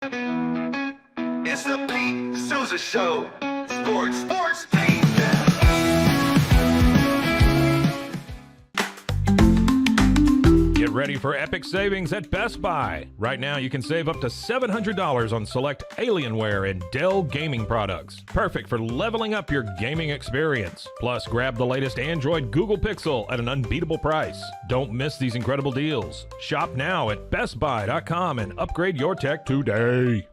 It's the Pete Sousa Show. Sports, Pete. Get ready for epic savings at Best Buy. Right now, you can save up to $700 on select Alienware and Dell gaming products. Perfect for leveling up your gaming experience. Plus, grab the latest Android Google Pixel at an unbeatable price. Don't miss these incredible deals. Shop now at bestbuy.com and upgrade your tech today.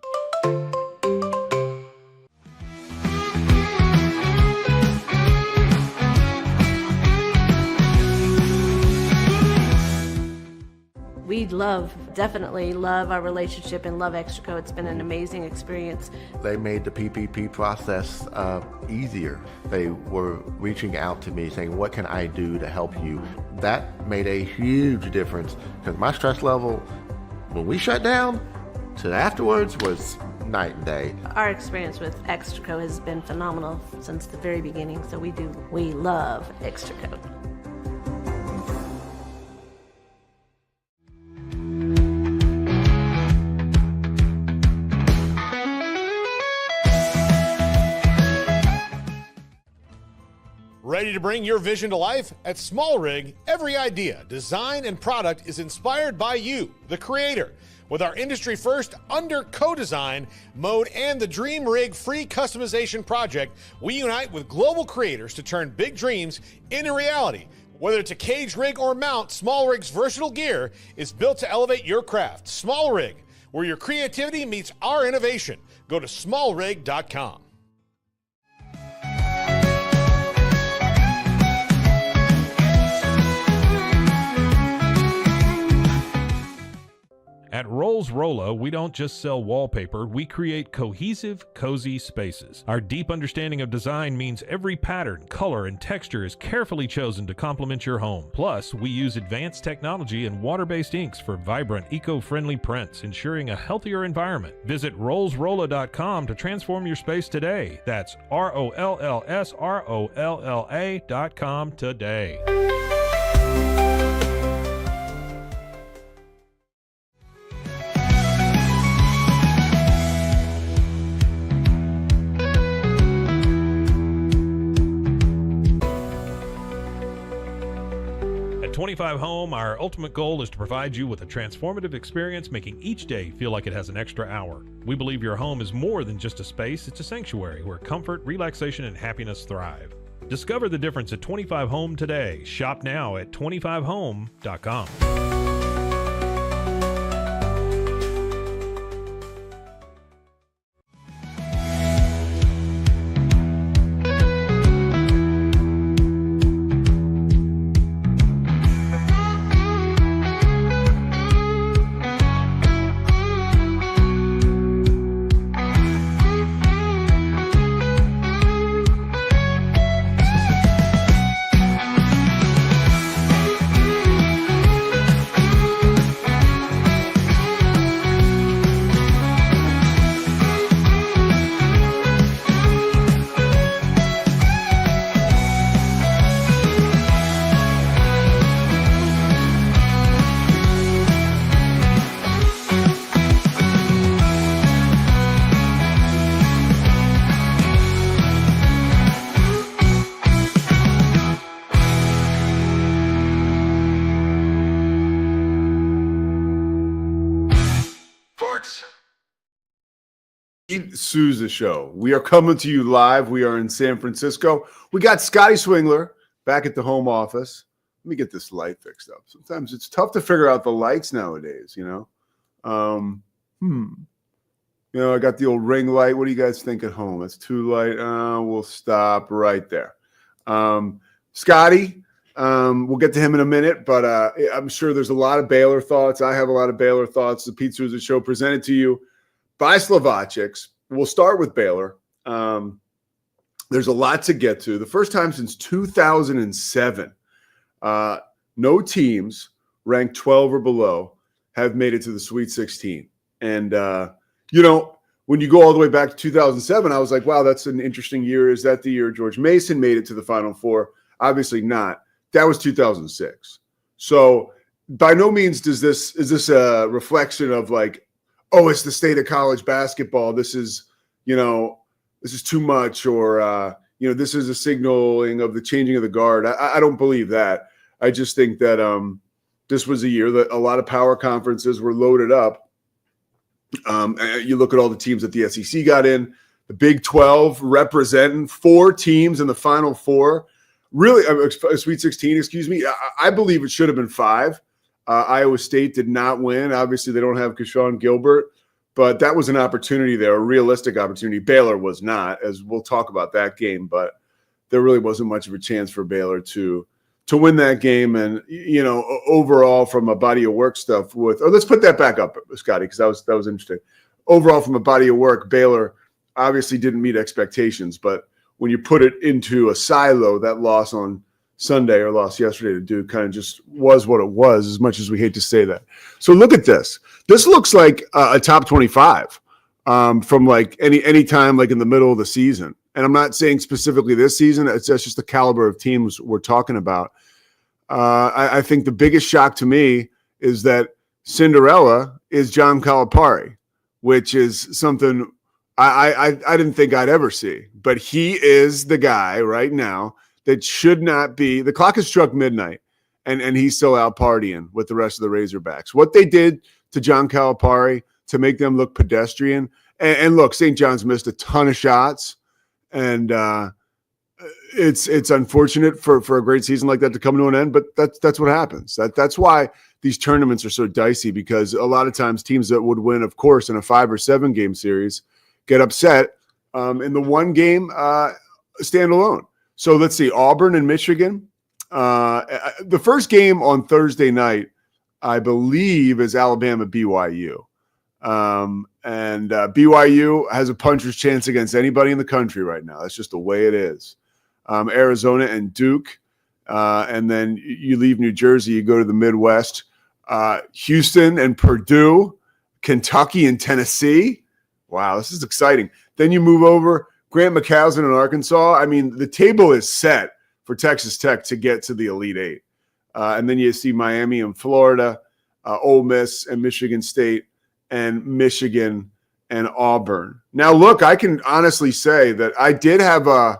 We definitely love our relationship and love Extraco. It's been an amazing experience. They made the PPP process easier. They were reaching out to me saying, what can I do to help you? That made a huge difference because my stress level when we shut down to afterwards was night and day. Our experience with Extraco has been phenomenal since the very beginning, so we love Extraco. Ready to bring your vision to life? At Small Rig, every idea, design, and product is inspired by you, the creator. With our industry-first under co-design mode and the Dream Rig free customization project, we unite with global creators to turn big dreams into reality. Whether it's a cage rig or mount, Small Rig's versatile gear is built to elevate your craft. Small Rig, where your creativity meets our innovation. Go to smallrig.com. At Rolls Rolla, we don't just sell wallpaper, we create cohesive, cozy spaces. Our deep understanding of design means every pattern, color, and texture is carefully chosen to complement your home. Plus, we use advanced technology and water-based inks for vibrant, eco-friendly prints, ensuring a healthier environment. Visit rollsrolla.com to transform your space today. That's ROLLSROLLA.com today. At 25 Home, our ultimate goal is to provide you with a transformative experience, making each day feel like it has an extra hour. We believe your home is more than just a space, it's a sanctuary where comfort, relaxation, and happiness thrive. Discover the difference at 25 Home today. Shop now at 25home.com. Sousa Show. We are coming to you live. We are in San Francisco. We got Scotty Swingler back at the home office. Let me get this light fixed up. Sometimes it's tough to figure out the lights nowadays, you know. I got the old ring light. What do you guys think at home? It's too light. We'll stop right there. Scotty, we'll get to him in a minute, but I'm sure there's a lot of Baylor thoughts. I have a lot of Baylor thoughts. The Pete Sousa Show presented to you by Slovacics. We'll start with Baylor. There's a lot to get to. The first time since 2007, no teams ranked 12 or below have made it to the Sweet 16. And, when you go all the way back to 2007, I was like, wow, that's an interesting year. Is that the year George Mason made it to the Final Four? Obviously not. That was 2006. So by no means is this a reflection of like oh, it's the state of college basketball. This is too much, or this is a signaling of the changing of the guard. I don't believe that. I just think that this was a year that a lot of power conferences were loaded up. You look at all the teams that the SEC got in, the Big 12 representing 4 teams in the Final Four. Really, Sweet 16, excuse me. I believe it should have been 5. Iowa State did not win. Obviously, they don't have Keshawn Gilbert, but that was an opportunity there, a realistic opportunity. Baylor was not, as we'll talk about that game, but there really wasn't much of a chance for Baylor to win that game. And, overall from a body of work stuff let's put that back up, Scotty, because that was interesting. Overall from a body of work, Baylor obviously didn't meet expectations, but when you put it into a silo, that loss on Sunday or loss yesterday to Duke kind of just was what it was, as much as we hate to say that. So look at this. This looks like a top 25 from like any time like in the middle of the season. And I'm not saying specifically this season. That's just the caliber of teams we're talking about. I think the biggest shock to me is that Cinderella is John Calipari, which is something I didn't think I'd ever see. But he is the guy right now that should not be. The clock has struck midnight, and he's still out partying with the rest of the Razorbacks. What they did to John Calipari to make them look pedestrian, and look, St. John's missed a ton of shots, and it's unfortunate for a great season like that to come to an end, but that's what happens. That's why these tournaments are so dicey, because a lot of times teams that would win, of course, in a 5 or 7 game series get upset in the one game standalone. So let's see, Auburn and Michigan. The first game on Thursday night, I believe, is Alabama BYU. And BYU has a puncher's chance against anybody in the country right now. That's just the way it is. Arizona and Duke. And then you leave New Jersey, you go to the Midwest. Houston and Purdue, Kentucky and Tennessee. Wow, this is exciting. Then you move over, Grant McCausland in Arkansas. I mean, the table is set for Texas Tech to get to the Elite Eight. And then you see Miami and Florida, Ole Miss and Michigan State, and Michigan and Auburn. Now, look, I can honestly say that I did have a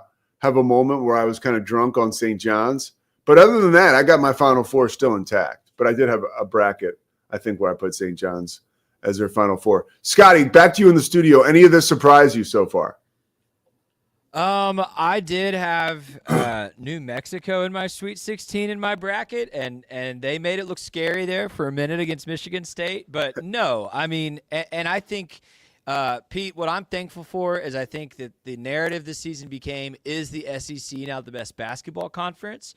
moment where I was kind of drunk on St. John's. But other than that, I got my Final Four still intact. But I did have a bracket, I think, where I put St. John's as their Final Four. Scotty, back to you in the studio. Any of this surprise you so far? I did have New Mexico in my Sweet 16 in my bracket, and they made it look scary there for a minute against Michigan State. But no, I mean, and I think, Pete, what I'm thankful for is I think that the narrative this season became, is the SEC now the best basketball conference?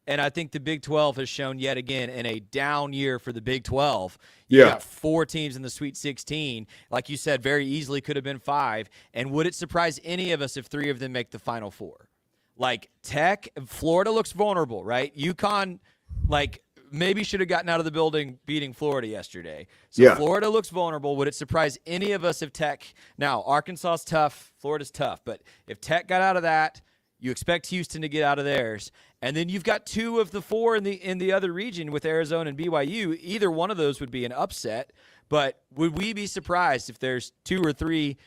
And I think the Big 12 has shown yet again in a down year for the Big 12. You got 4 teams in the Sweet 16. Like you said, very easily could have been 5. And would it surprise any of us if 3 of them make the Final Four? Like Tech, Florida looks vulnerable, right? UConn, like, maybe should have gotten out of the building beating Florida yesterday. So Florida looks vulnerable. Would it surprise any of us if Tech – now, Arkansas's tough, Florida's tough. But if Tech got out of that, you expect Houston to get out of theirs. And then you've got 2 of the 4 in the other region with Arizona and BYU. Either one of those would be an upset. But would we be surprised if there's 2 or 3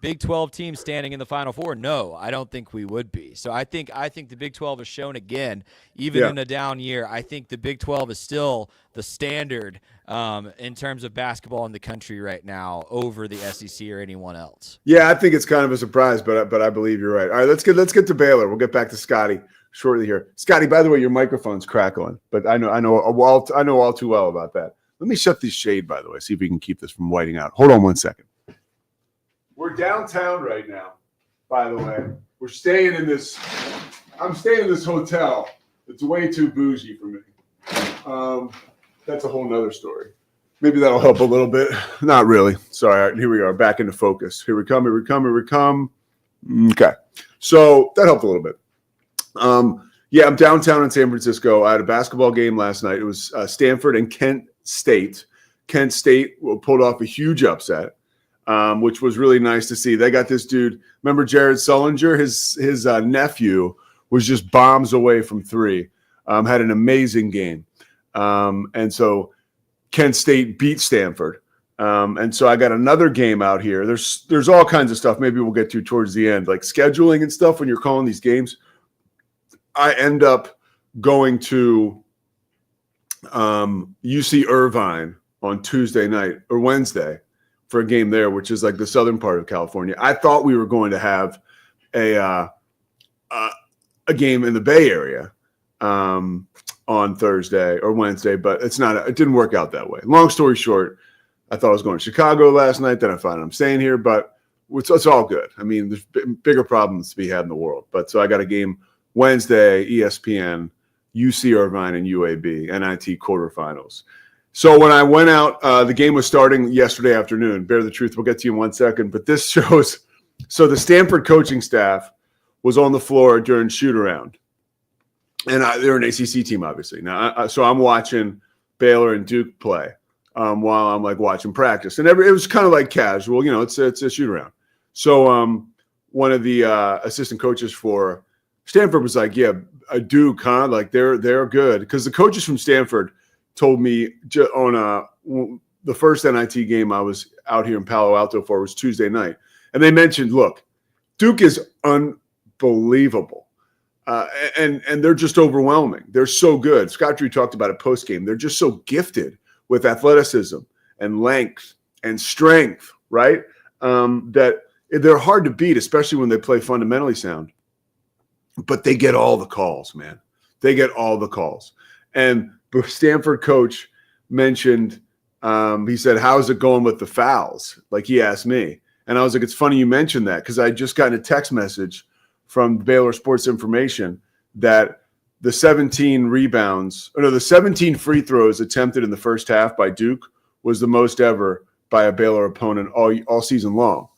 Big 12 teams standing in the Final Four? No, I don't think we would be. So I think the Big 12 has shown again, even in a down year, I think the Big 12 is still the standard in terms of basketball in the country right now over the SEC or anyone else. Yeah, I think it's kind of a surprise, but I believe you're right. All right, let's get to Baylor. We'll get back to Scotty shortly here. Scotty, by the way, your microphone's crackling, but I know all too well about that. Let me shut this shade, by the way, see if we can keep this from whiting out. Hold on one second. We're downtown right now, by the way. We're staying in this – I'm staying in this hotel. It's way too bougie for me. That's a whole nother story. Maybe that'll help a little bit. Not really. Sorry. All right, here we are, back into focus. Here we come. Okay. So that helped a little bit. I'm downtown in San Francisco. I had a basketball game last night. It was Stanford and Kent State. Kent State pulled off a huge upset. Which was really nice to see. They got this dude. Remember Jared Sullinger? His nephew was just bombs away from 3. Had an amazing game. And so Kent State beat Stanford. And so I got another game out here. There's all kinds of stuff. Maybe we'll get to towards the end, like scheduling and stuff. When you're calling these games, I end up going to UC Irvine on Tuesday night or Wednesday for a game there, which is like the southern part of California. I thought we were going to have a game in the Bay Area on Thursday or Wednesday, but it's not. It didn't work out that way. Long story short, I thought I was going to Chicago last night. Then I found I'm staying here, but it's all good. I mean, there's bigger problems to be had in the world. But so I got a game Wednesday, ESPN, UC Irvine, and UAB, NIT quarterfinals. So when I went out, the game was starting yesterday afternoon. Bear the truth. We'll get to you in 1 second. But this shows. So the Stanford coaching staff was on the floor during shoot around. And they're an ACC team, obviously. Now, so I'm watching Baylor and Duke play while I'm like watching practice. And it was kind of like casual. You know, it's a shoot around. So one of the assistant coaches for Stanford was like, yeah, Duke, huh? Like they're good. Because the coaches from Stanford told me on the first NIT game I was out here in Palo Alto for was Tuesday night. And they mentioned, look, Duke is unbelievable. And they're just overwhelming. They're so good. Scott Drew talked about it post-game. They're just so gifted with athleticism and length and strength, right? That they're hard to beat, especially when they play fundamentally sound. But they get all the calls, man. They get all the calls. And the Stanford coach mentioned, he said, how's it going with the fouls? Like he asked me. And I was like, it's funny you mentioned that because I just got a text message from Baylor Sports Information that the 17 free throws attempted in the first half by Duke was the most ever by a Baylor opponent all season long.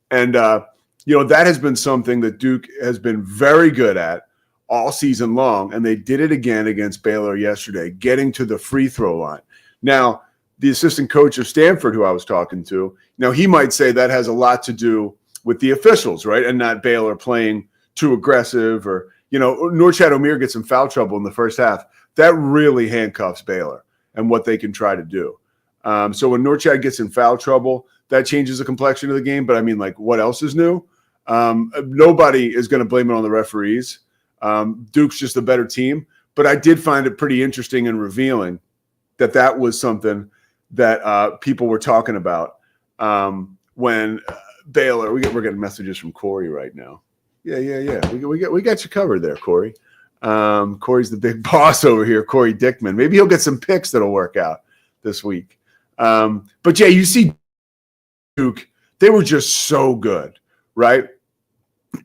And, that has been something that Duke has been very good at all season long. And they did it again against Baylor yesterday, getting to the free throw line. Now, the assistant coach of Stanford, who I was talking to, now he might say that has a lot to do with the officials, right? And not Baylor playing too aggressive or, Norchad Omier gets in foul trouble in the first half. That really handcuffs Baylor and what they can try to do. So when Norchad gets in foul trouble, that changes the complexion of the game. But I mean, like, what else is new? Nobody is going to blame it on the referees. Duke's just a better team. But I did find it pretty interesting and revealing that was something that people were talking about when Baylor. We're getting messages from Corey right now. Yeah. We got you covered there, Corey. Corey's the big boss over here, Corey Dickman. Maybe he'll get some picks that'll work out this week. But yeah, you see Duke, they were just so good, right?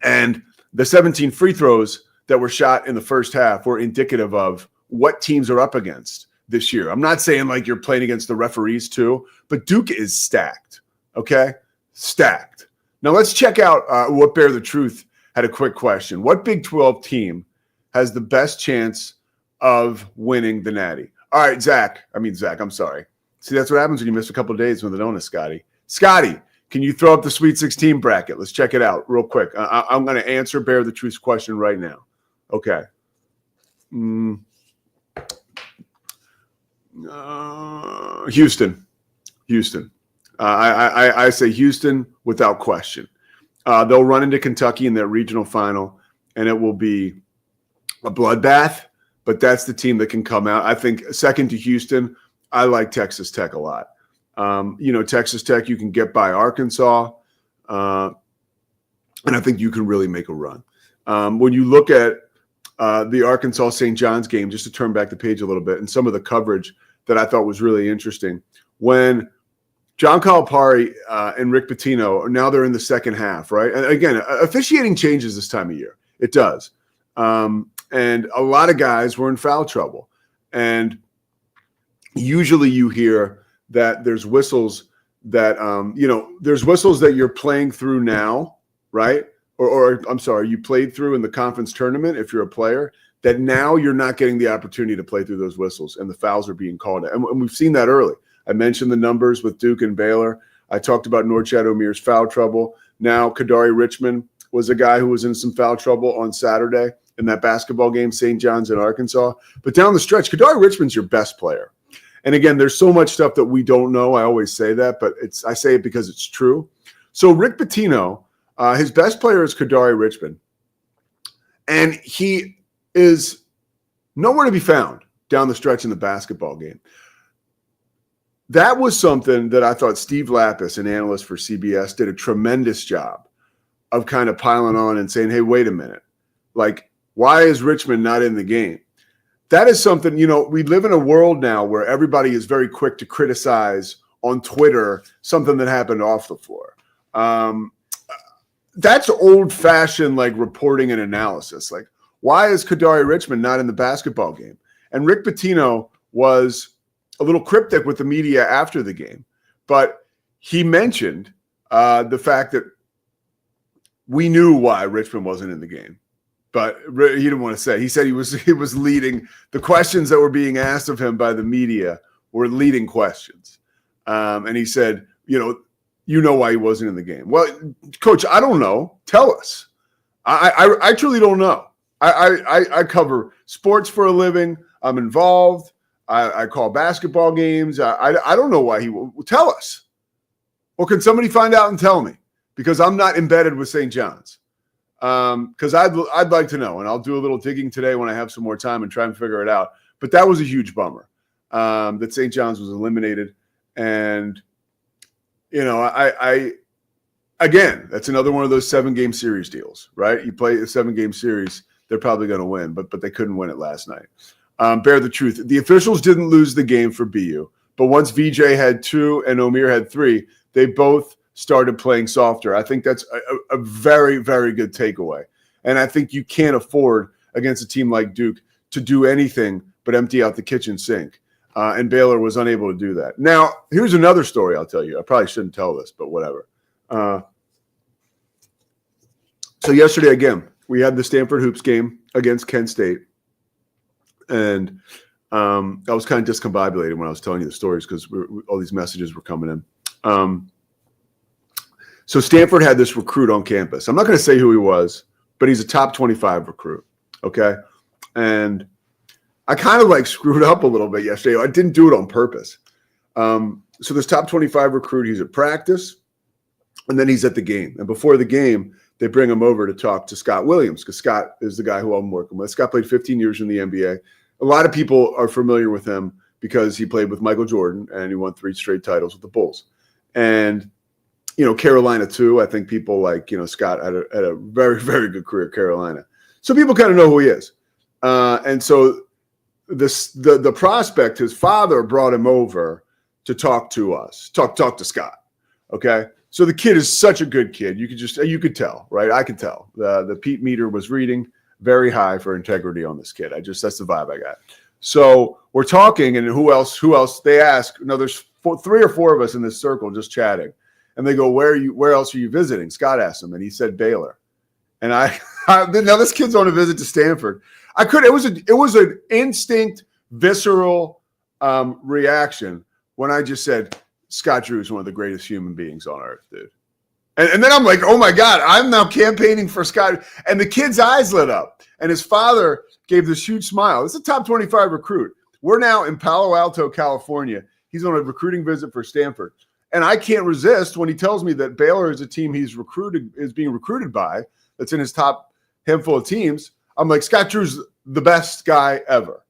And the 17 free throws that were shot in the first half were indicative of what teams are up against this year. I'm not saying like you're playing against the referees too, but Duke is stacked, okay? Stacked. Now let's check out what Bear the Truth had a quick question. What Big 12 team has the best chance of winning the Natty? All right, Zach, I'm sorry. See, that's what happens when you miss a couple of days with the donut, Scotty. Scotty, can you throw up the Sweet 16 bracket? Let's check it out real quick. I'm going to answer Bear the Truth's question right now. Okay. Houston. I say Houston without question. They'll run into Kentucky in their regional final, and it will be a bloodbath, but that's the team that can come out. I think second to Houston, I like Texas Tech a lot. Texas Tech, you can get by Arkansas, and I think you can really make a run. When you look at the Arkansas St. John's game, just to turn back the page a little bit, and some of the coverage that I thought was really interesting, when John Calipari and Rick Pitino, now they're in the second half, right? And again, officiating changes this time of year. It does. And a lot of guys were in foul trouble. And usually you hear that there's whistles that, there's whistles that you're playing through now, right? Or I'm sorry, you played through in the conference tournament if you're a player, that now you're not getting the opportunity to play through those whistles and the fouls are being called. And we've seen that early. I mentioned the numbers with Duke and Baylor. I talked about Norchad Omier's foul trouble. Now, Kadari Richmond was a guy who was in some foul trouble on Saturday in that basketball game, St. John's in Arkansas. But down the stretch, Kadari Richmond's your best player. And again, there's so much stuff that we don't know. I always say that, but I say it because it's true. So Rick Pitino, his best player is Kadari Richmond, and he is nowhere to be found down the stretch in the basketball game. That was something that I thought Steve Lapis, an analyst for CBS, did a tremendous job of kind of piling on and saying, hey, wait a minute. Like, why is Richmond not in the game? That is something, we live in a world now where everybody is very quick to criticize on Twitter something that happened off the floor. That's old-fashioned, like, reporting and analysis. Like, why is Kadari Richmond not in the basketball game? And Rick Pitino was a little cryptic with the media after the game, but he mentioned the fact that we knew why Richmond wasn't in the game, but he didn't want to say. He said he was leading the questions that were being asked of him by the media were leading questions, and he said, you know why he wasn't in the game. Well, Coach, I don't know. Tell us. I truly don't know. I cover sports for a living. I'm involved. I call basketball games. I don't know why he will. Tell us. Or can somebody find out and tell me? Because I'm not embedded with St. John's. Because I'd like to know, and I'll do a little digging today when I have some more time and try and figure it out. But that was a huge bummer that St. John's was eliminated. And, again, that's another one of those 7-game series deals, right? You play a 7-game series, they're probably going to win, but they couldn't win it last night. Bear the truth. The officials didn't lose the game for BU, but once VJ had 2 and Omir had 3, they both started playing softer. I think that's a very, very good takeaway. And I think you can't afford against a team like Duke to do anything but empty out the kitchen sink. And Baylor was unable to do that. Now, here's another story I'll tell you. I probably shouldn't tell this, but whatever. So yesterday, again, we had the Stanford Hoops game against Kent State. And I was kind of discombobulated when I was telling you the stories because all these messages were coming in. So Stanford had this recruit on campus. I'm not going to say who he was, but he's a top 25 recruit, okay? And I kind of like screwed up a little bit yesterday. I didn't do it on purpose. So this top 25 recruit, he's at practice, and then he's at the game. And before the game, they bring him over to talk to Scott Williams because Scott is the guy who I'm working with. Scott played 15 years in the NBA. A lot of people are familiar with him because he played with Michael Jordan and he won 3 straight titles with the Bulls. And, Carolina too. I think people like, Scott had a very, very good career at Carolina. So people kind of know who he is. And so the prospect, his father brought him over to talk to us, talk to Scott. Okay. So the kid is such a good kid. You could tell, right? I could tell. The Pete meter was reading very high for integrity on this kid. That's the vibe I got. So we're talking, and who else? They ask, there's 3 or 4 of us in this circle just chatting. And they go, where else are you visiting? Scott asked him, and he said Baylor. And now this kid's on a visit to Stanford. It was an instinct, visceral reaction when I just said, Scott Drew is one of the greatest human beings on earth, dude. And then I'm like, oh my God, I'm now campaigning for Scott. And the kid's eyes lit up. And his father gave this huge smile. It's a top 25 recruit. We're now in Palo Alto, California. He's on a recruiting visit for Stanford. And I can't resist when he tells me that Baylor is a team is being recruited by, that's in his top handful of teams. I'm like, Scott Drew's the best guy ever.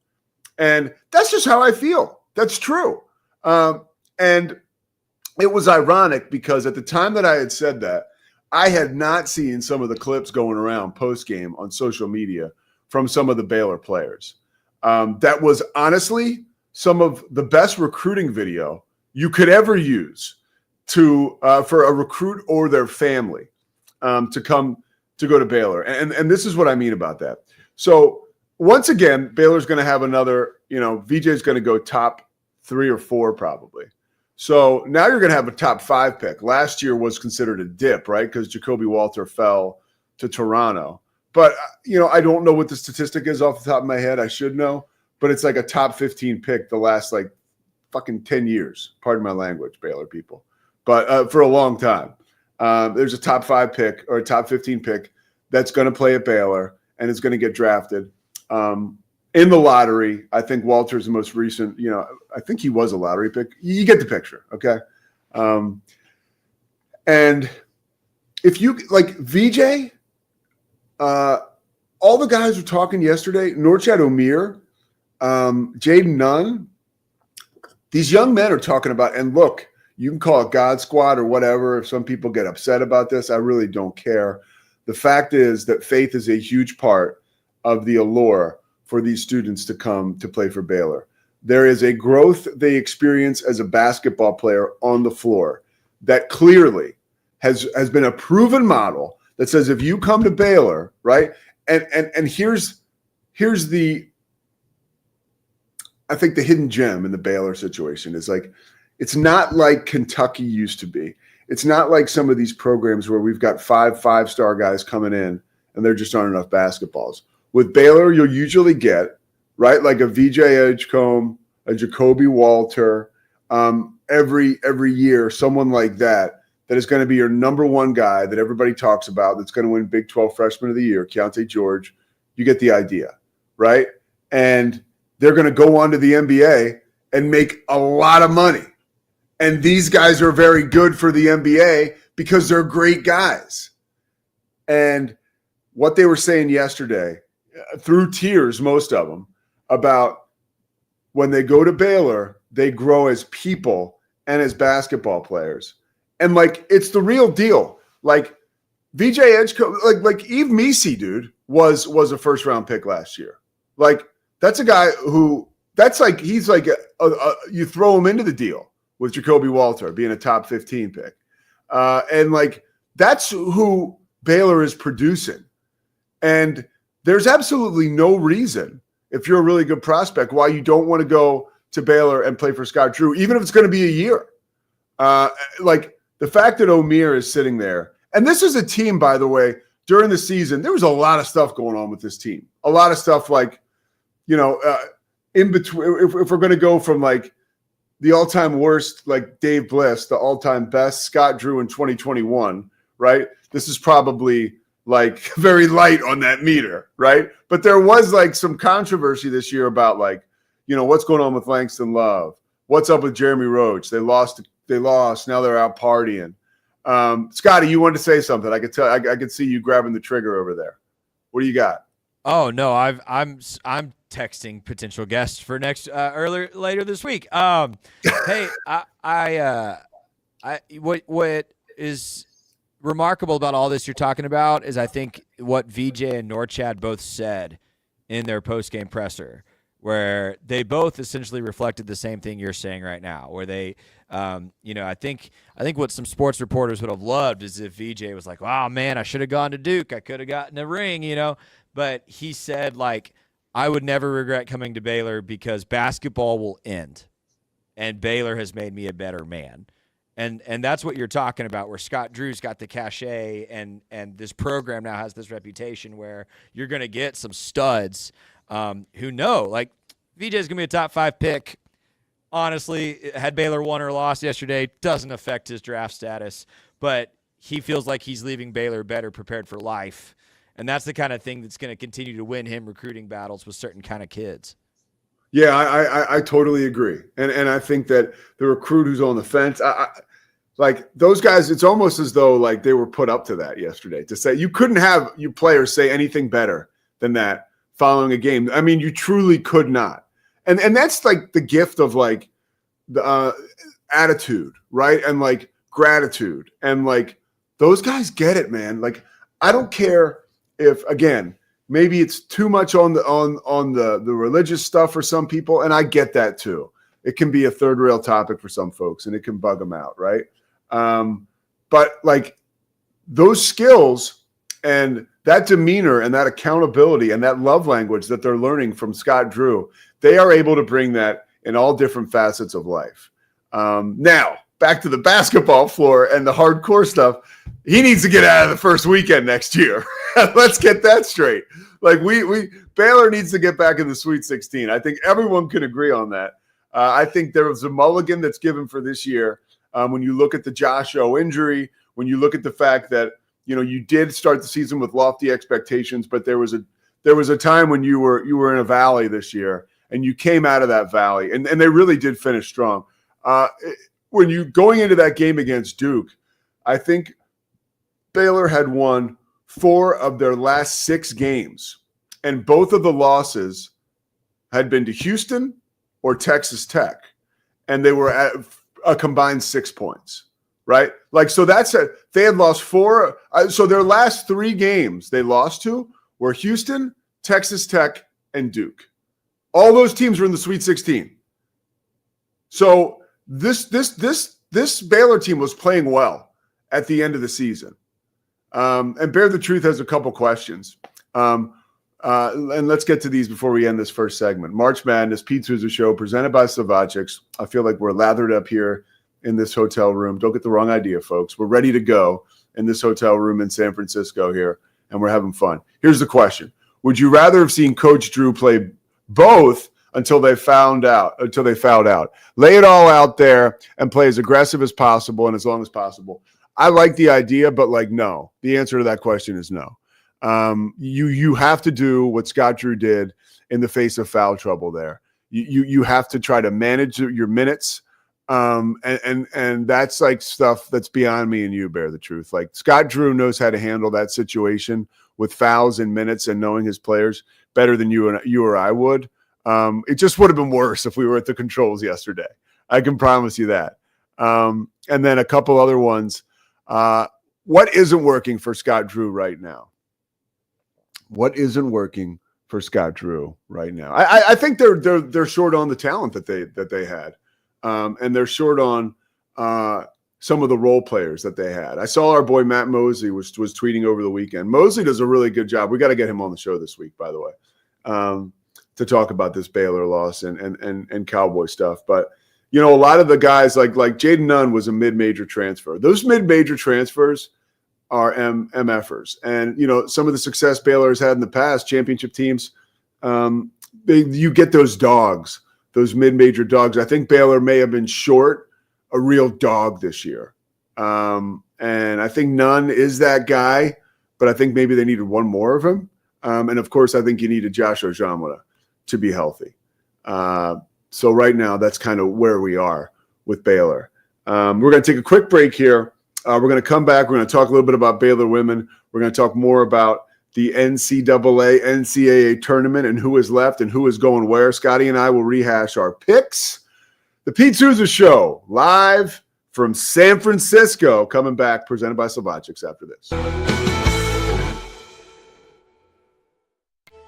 And that's just how I feel. That's true. And it was ironic because at the time that I had said that, I had not seen some of the clips going around post-game on social media from some of the Baylor players. That was honestly some of the best recruiting video you could ever use for a recruit or their family to go to Baylor. And this is what I mean about that. So once again, Baylor's going to have another, VJ's going to go top 3 or 4 probably. So now you're going to have a top 5 pick. Last year was considered a dip, right? Because Jacoby Walter fell to Toronto. But, I don't know what the statistic is off the top of my head. I should know. But it's like a top 15 pick the last, fucking 10 years. Pardon my language, Baylor people. But for a long time. There's a top 5 pick or a top 15 pick that's going to play at Baylor and is going to get drafted. in the lottery. I think Walter's the most recent, I think he was a lottery pick. You get the picture, okay? And if you, like VJ, all the guys were talking yesterday, Norchad Omir, Jaden Nunn, these young men are talking about, and look, you can call it God Squad or whatever. If some people get upset about this, I really don't care. The fact is that faith is a huge part of the allure for these students to come to play for Baylor. There is a growth they experience as a basketball player on the floor that clearly has been a proven model that says if you come to Baylor, right? And here's the, I think the hidden gem in the Baylor situation is like, it's not like Kentucky used to be. It's not like some of these programs where we've got five-star guys coming in and there just aren't enough basketballs. With Baylor, you'll usually get, right, like a VJ Edgecombe, a Jacoby Walter, every year, someone like that is going to be your number one guy that everybody talks about that's going to win Big 12 Freshman of the Year, Keontae George. You get the idea, right? And they're going to go on to the NBA and make a lot of money. And these guys are very good for the NBA because they're great guys. And what they were saying yesterday, through tears, most of them, about when they go to Baylor, they grow as people and as basketball players. And, like, it's the real deal. Like, VJ Edgecombe, like Eve Meese, dude, was a first-round pick last year. Like, that's a guy who – that's like – he's like you throw him into the deal with Jacoby Walter being a top 15 pick. And, like, that's who Baylor is producing. And there's absolutely no reason, if you're a really good prospect, why you don't want to go to Baylor and play for Scott Drew, even if it's going to be a year. Like, the fact that Omir is sitting there, and this is a team, by the way, during the season, there was a lot of stuff going on with this team. A lot of stuff like, in between, if we're going to go from like the all-time worst, like Dave Bliss, the all-time best Scott Drew in 2021, right? This is probably like very light on that meter, right? But there was like some controversy this year about like, what's going on with Langston Love? What's up with Jeremy Roach? They lost. Now they're out partying. Scotty, you wanted to say something. I could tell. I could see you grabbing the trigger over there. What do you got? Oh no, I'm texting potential guests for later this week. Hey, what is remarkable about all this you're talking about is I think what VJ and Norchad both said in their post-game presser, where they both essentially reflected the same thing you're saying right now, where they, I think what some sports reporters would have loved is if VJ was like, "Wow, man, I should have gone to Duke. I could have gotten a ring," But he said, like, I would never regret coming to Baylor because basketball will end, and Baylor has made me a better man. And that's what you're talking about, where Scott Drew's got the cachet, and this program now has this reputation where you're going to get some studs who know, like, VJ's going to be a top 5 pick. Honestly, had Baylor won or lost yesterday, doesn't affect his draft status, but he feels like he's leaving Baylor better prepared for life. And that's the kind of thing that's going to continue to win him recruiting battles with certain kind of kids. Yeah, I totally agree. And I think that the recruit who's on the fence, like those guys, it's almost as though like they were put up to that yesterday to say you couldn't have you players say anything better than that following a game. I mean, you truly could not. And that's like the gift of like the attitude, right? And like gratitude. And like those guys get it, man. Like I don't care if, again, maybe it's too much on the religious stuff for some people, and I get that too. It can be a third rail topic for some folks, and it can bug them out, right? But like those skills and that demeanor and that accountability and that love language that they're learning from Scott Drew, they are able to bring that in all different facets of life. Now, back to the basketball floor and the hardcore stuff. He needs to get out of the first weekend next year. Let's get that straight. Like Baylor needs to get back in the Sweet 16. I think everyone can agree on that. I think there was a mulligan that's given for this year. When you look at the Josh O injury, when you look at the fact that, you did start the season with lofty expectations, but there was there was a time when you were in a valley this year, and you came out of that valley, and they really did finish strong. When you going into that game against Duke, I think Baylor had won 4 of their last 6 games, and both of the losses had been to Houston or Texas Tech, and they were at a combined 6 points, right? Like, so that's it. They had lost 4. So their last 3 games they lost to were Houston, Texas Tech, and Duke. All those teams were in the Sweet 16. So this Baylor team was playing well at the end of the season. And Bear the Truth has a couple questions. And let's get to these before we end this first segment. March Madness, Pete Sousa Show, presented by Slovacics. I feel like we're lathered up here in this hotel room. Don't get the wrong idea, folks. We're ready to go in this hotel room in San Francisco here, and we're having fun. Here's the question. Would you rather have seen Coach Drew play both until they fouled out? Lay it all out there and play as aggressive as possible and as long as possible. I like the idea, but no. The answer to that question is no. You have to do what Scott Drew did in the face of foul trouble there. You have to try to manage your minutes. And that's like stuff that's beyond me and you, Bear the Truth. Like, Scott Drew knows how to handle that situation with fouls and minutes and knowing his players better than you or I would. It just would have been worse if we were at the controls yesterday. I can promise you that. And then a couple other ones. What isn't working for Scott Drew right now? What isn't working for Scott Drew right now? I think they're short on the talent that they had, and they're short on some of the role players that they had. I saw our boy Matt Mosley was tweeting over the weekend. Mosley does a really good job. We got to get him on the show this week, by the way, to talk about this Baylor loss and Cowboy stuff. But a lot of the guys like Jaden Nunn was a mid-major transfer. Those mid-major transfers are MFers. And, some of the success Baylor has had in the past, championship teams, you get those dogs, those mid-major dogs. I think Baylor may have been short a real dog this year. And I think Nunn is that guy, but I think maybe they needed one more of him. And, of course, I think you needed Josh Ojamala to be healthy. So right now, that's kind of where we are with Baylor. We're going to take a quick break here. We're going to come back. We're going to talk a little bit about Baylor women. We're going to talk more about the NCAA tournament and who is left and who is going where. Scotty and I will rehash our picks. The Pete Sousa Show, live from San Francisco, coming back, presented by Slovacics after this.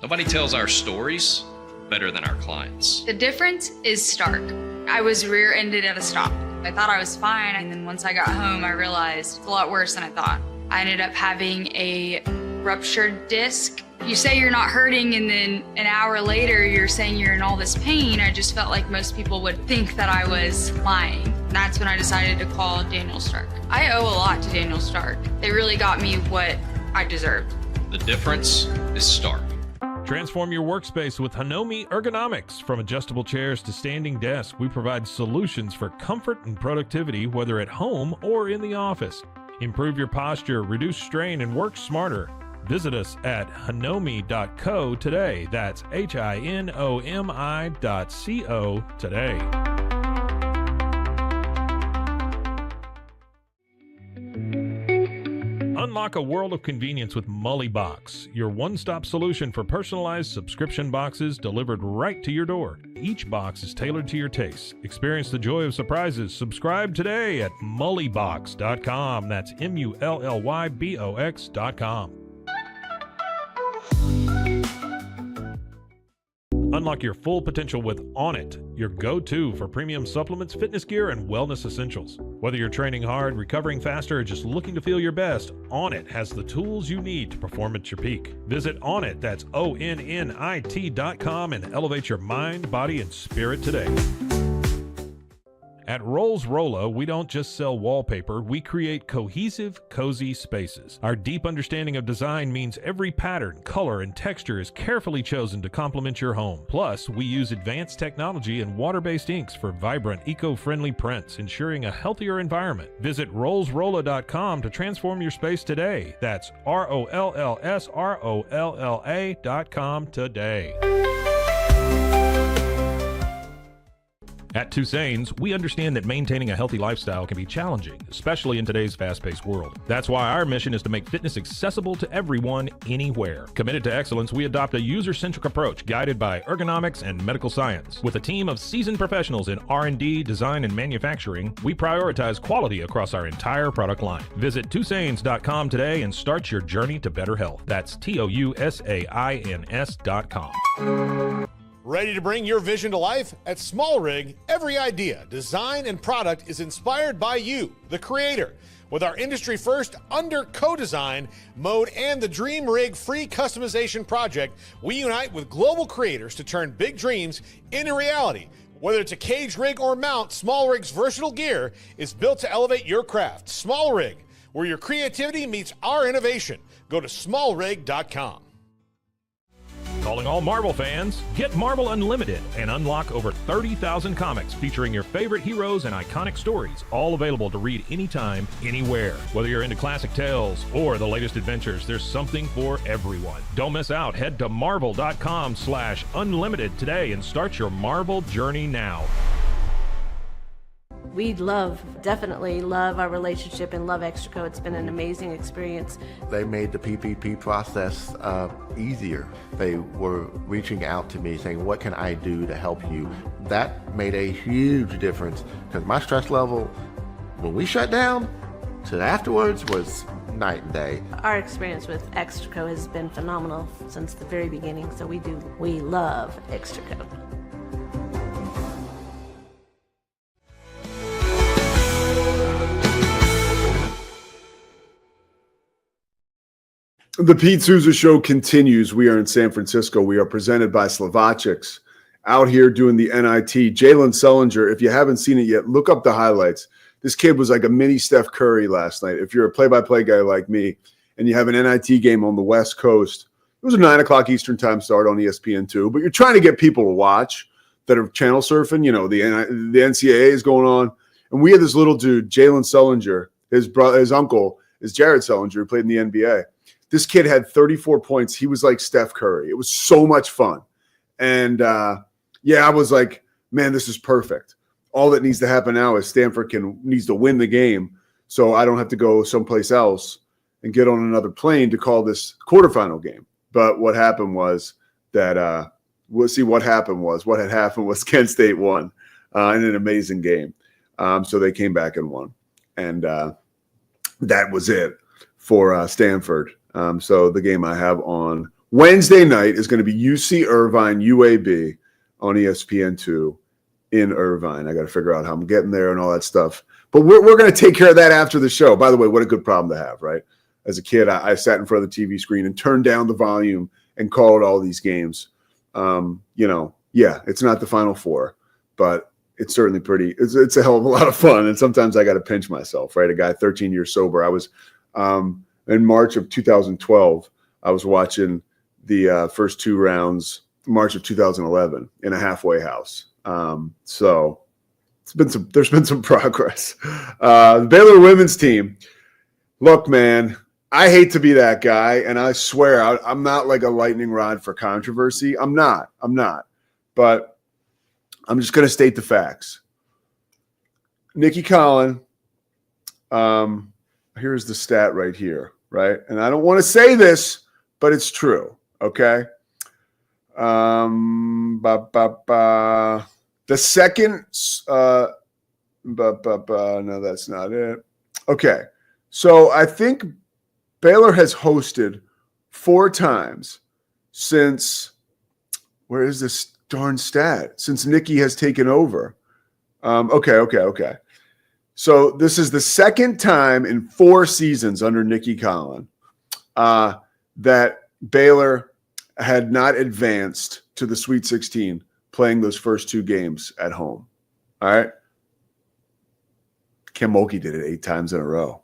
Nobody tells our stories better than our clients. The difference is stark. I was rear-ended at a stop. I thought I was fine, and then once I got home, I realized it's a lot worse than I thought. I ended up having a ruptured disc. You say you're not hurting, and then an hour later, you're saying you're in all this pain. I just felt like most people would think that I was lying. That's when I decided to call Daniel Stark. I owe a lot to Daniel Stark. They really got me what I deserved. The difference is stark. Transform your workspace with Hanomi Ergonomics. From adjustable chairs to standing desks, we provide solutions for comfort and productivity, whether at home or in the office. Improve your posture, reduce strain, and work smarter. Visit us at hanomi.co today. That's HINOMI.co today. Unlock a world of convenience with Mullybox, your one-stop solution for personalized subscription boxes delivered right to your door. Each box is tailored to your tastes. Experience the joy of surprises. Subscribe today at mullybox.com. That's MULLYBOX.com. Unlock your full potential with Onnit, your go-to for premium supplements, fitness gear, and wellness essentials. Whether you're training hard, recovering faster, or just looking to feel your best, Onnit has the tools you need to perform at your peak. Visit Onnit, that's ONNIT.com, and elevate your mind, body, and spirit today. At Rolls Rolla, we don't just sell wallpaper, we create cohesive, cozy spaces. Our deep understanding of design means every pattern, color, and texture is carefully chosen to complement your home. Plus, we use advanced technology and water-based inks for vibrant, eco-friendly prints, ensuring a healthier environment. Visit rollsrolla.com to transform your space today. That's ROLLSROLLA.com today. At Toussaint's, we understand that maintaining a healthy lifestyle can be challenging, especially in today's fast-paced world. That's why our mission is to make fitness accessible to everyone, anywhere. Committed to excellence, we adopt a user-centric approach guided by ergonomics and medical science. With a team of seasoned professionals in R&D, design, and manufacturing, we prioritize quality across our entire product line. Visit Toussaint's.com today and start your journey to better health. That's TOUSAINS.com. Ready to bring your vision to life? At Small Rig, every idea, design, and product is inspired by you, the creator. With our industry first under co-design mode and the Dream Rig free customization project, we unite with global creators to turn big dreams into reality. Whether it's a cage rig or mount, Small Rig's versatile gear is built to elevate your craft. Small Rig, where your creativity meets our innovation. Go to smallrig.com. Calling all Marvel fans, get Marvel Unlimited and unlock over 30,000 comics featuring your favorite heroes and iconic stories, all available to read anytime, anywhere. Whether you're into classic tales or the latest adventures, there's something for everyone. Don't miss out. Head to marvel.com/unlimited today and start your Marvel journey now. We definitely love our relationship and love Extraco. It's been an amazing experience. They made the PPP process easier. They were reaching out to me saying, what can I do to help you? That made a huge difference because my stress level, when we shut down, to afterwards was night and day. Our experience with Extraco has been phenomenal since the very beginning, so we love Extraco. The Pete Sousa Show continues. We are in San Francisco. We are presented by Slovacics. Out here doing the NIT. Jalen Sullinger, if you haven't seen it yet, look up the highlights. This kid was like a mini Steph Curry last night. If you're a play-by-play guy like me and you have an NIT game on the West Coast, it was a 9 o'clock Eastern time start on ESPN2, but you're trying to get people to watch that are channel surfing. You know, the NCAA is going on. And we had this little dude, Jalen Sullinger. His uncle is Jared Sullinger, who played in the NBA. This kid had 34 points. He was like Steph Curry. It was so much fun. And, I was like, man, this is perfect. All that needs to happen now is Stanford needs to win the game so I don't have to go someplace else and get on another plane to call this quarterfinal game. But what happened was that what had happened was Kent State won in an amazing game. So they came back and won. And that was it for Stanford. So the game I have on Wednesday night is going to be UC Irvine, UAB on ESPN2 in Irvine. I got to figure out how I'm getting there and all that stuff. But we're going to take care of that after the show. By the way, what a good problem to have, right? As a kid, I sat in front of the TV screen and turned down the volume and called all these games. It's not the Final Four, but it's certainly it's a hell of a lot of fun. And sometimes I got to pinch myself, right? A guy 13 years sober. I was in March of 2012, I was watching the first two rounds, March of 2011, in a halfway house. So there's been some progress. The Baylor women's team. Look, man, I hate to be that guy, and I swear I'm not like a lightning rod for controversy. I'm not. But I'm just going to state the facts. Nikki Collin, here's the stat right here, right? And I don't want to say this, but it's true, okay? The second, no, that's not it. Okay, so I think Baylor has hosted 4 times since, where is this darn stat? Since Nikki has taken over. Okay. So this is the second time in 4 seasons under Nikki Collin that Baylor had not advanced to the Sweet 16 playing those first 2 games at home. All right. Kim Mulkey did it 8 times in a row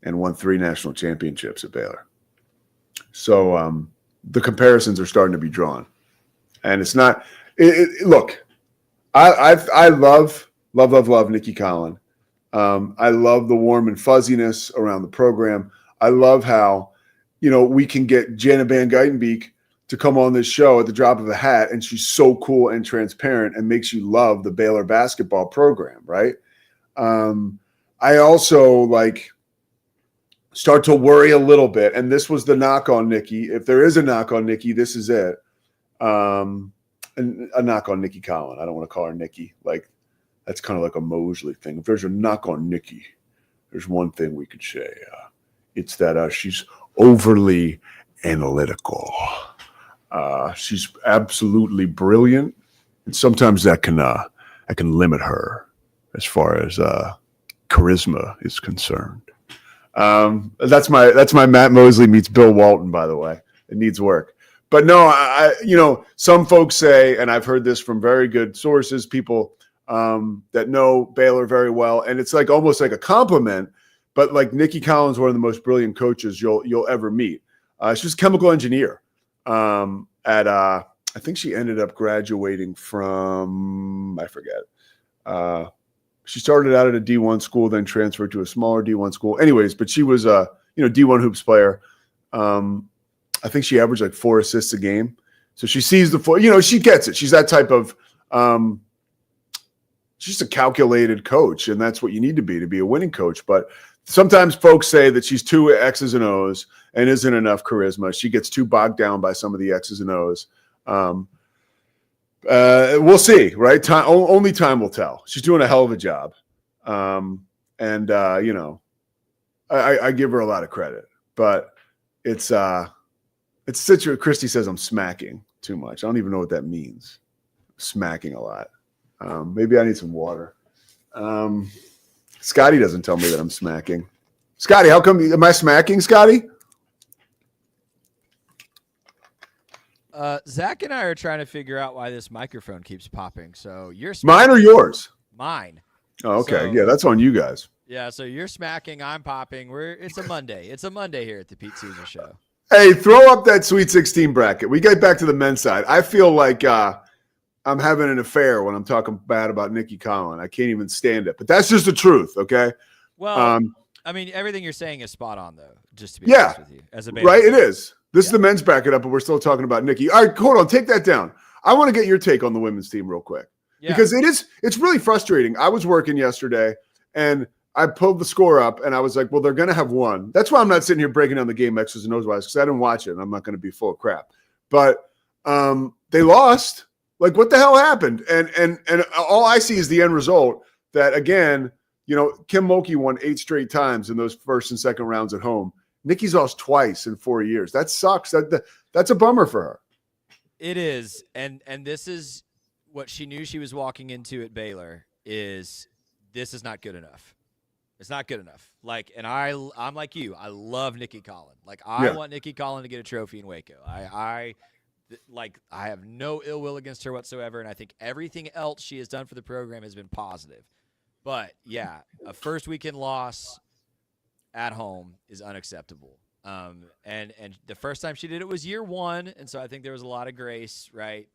and won 3 national championships at Baylor. So the comparisons are starting to be drawn. And it's not look, I love Nikki Collin. I love the warm and fuzziness around the program. I love how, we can get Jana Van Geitenbeek to come on this show at the drop of a hat, and she's so cool and transparent and makes you love the Baylor basketball program, right? I also start to worry a little bit, and this was the knock on Nikki. If there is a knock on Nikki, this is it. A knock on Nikki Collin. I don't want to call her Nikki. That's kind of like a Mosley thing. If there's a knock on Nikki, there's one thing we could say. It's that she's overly analytical. She's absolutely brilliant, and sometimes that can limit her as far as charisma is concerned. That's my Matt Mosley meets Bill Walton, by the way. It needs work. But no, some folks say, and I've heard this from very good sources, people that know Baylor very well, and it's almost like a compliment. But Nikki Collins, one of the most brilliant coaches you'll ever meet. She's a chemical engineer. I think she ended up graduating from, I forget. She started out at a D1 school, then transferred to a smaller D1 school. Anyways, but she was a D1 hoops player. I think she averaged 4 assists a game. So she sees the floor. She gets it. She's that type of she's a calculated coach, and that's what you need to be a winning coach. But sometimes folks say that she's too X's and O's and isn't enough charisma. She gets too bogged down by some of the X's and O's. We'll see, right? Only time will tell. She's doing a hell of a job. I give her a lot of credit, but it's such a, Christy says I'm smacking too much. I don't even know what that means. Smacking a lot. Maybe I need some water. Scotty doesn't tell me that I'm smacking. Scotty, how come? Am I smacking, Scotty? Zach and I are trying to figure out why this microphone keeps popping. So you're mine or yours? Mine. Oh, okay. So, yeah, that's on you guys. Yeah, so you're smacking, I'm popping. It's a Monday. It's a Monday here at the Pete Sousa Show. Hey, throw up that Sweet 16 bracket. We get back to the men's side. I feel like I'm having an affair when I'm talking bad about Nikki Collin. I can't even stand it. But that's just the truth, okay? Well, everything you're saying is spot on, though, just to be honest with you. As a right, it is. This is the men's bracket up, but we're still talking about Nikki. All right, hold on. Take that down. I want to get your take on the women's team real quick. Yeah. Because it's really frustrating. I was working yesterday, and I pulled the score up, and I was like, well, they're going to have won. That's why I'm not sitting here breaking down the game X's and O's wise, because I didn't watch it, and I'm not going to be full of crap. But they lost. What the hell happened? And all I see is the end result that, again, Kim Mulkey won 8 straight times in those first and second rounds at home. Nikki's lost twice in 4 years. That sucks. That's a bummer for her. It is. And this is what she knew she was walking into at Baylor is this is not good enough. It's not good enough. And I'm like you. I love Nikki Collin. I want Nikki Collin to get a trophy in Waco. I have no ill will against her whatsoever, and I think everything else she has done for the program has been positive. But, yeah, a first weekend loss at home is unacceptable. And the first time she did it was year 1, and so I think there was a lot of grace, right?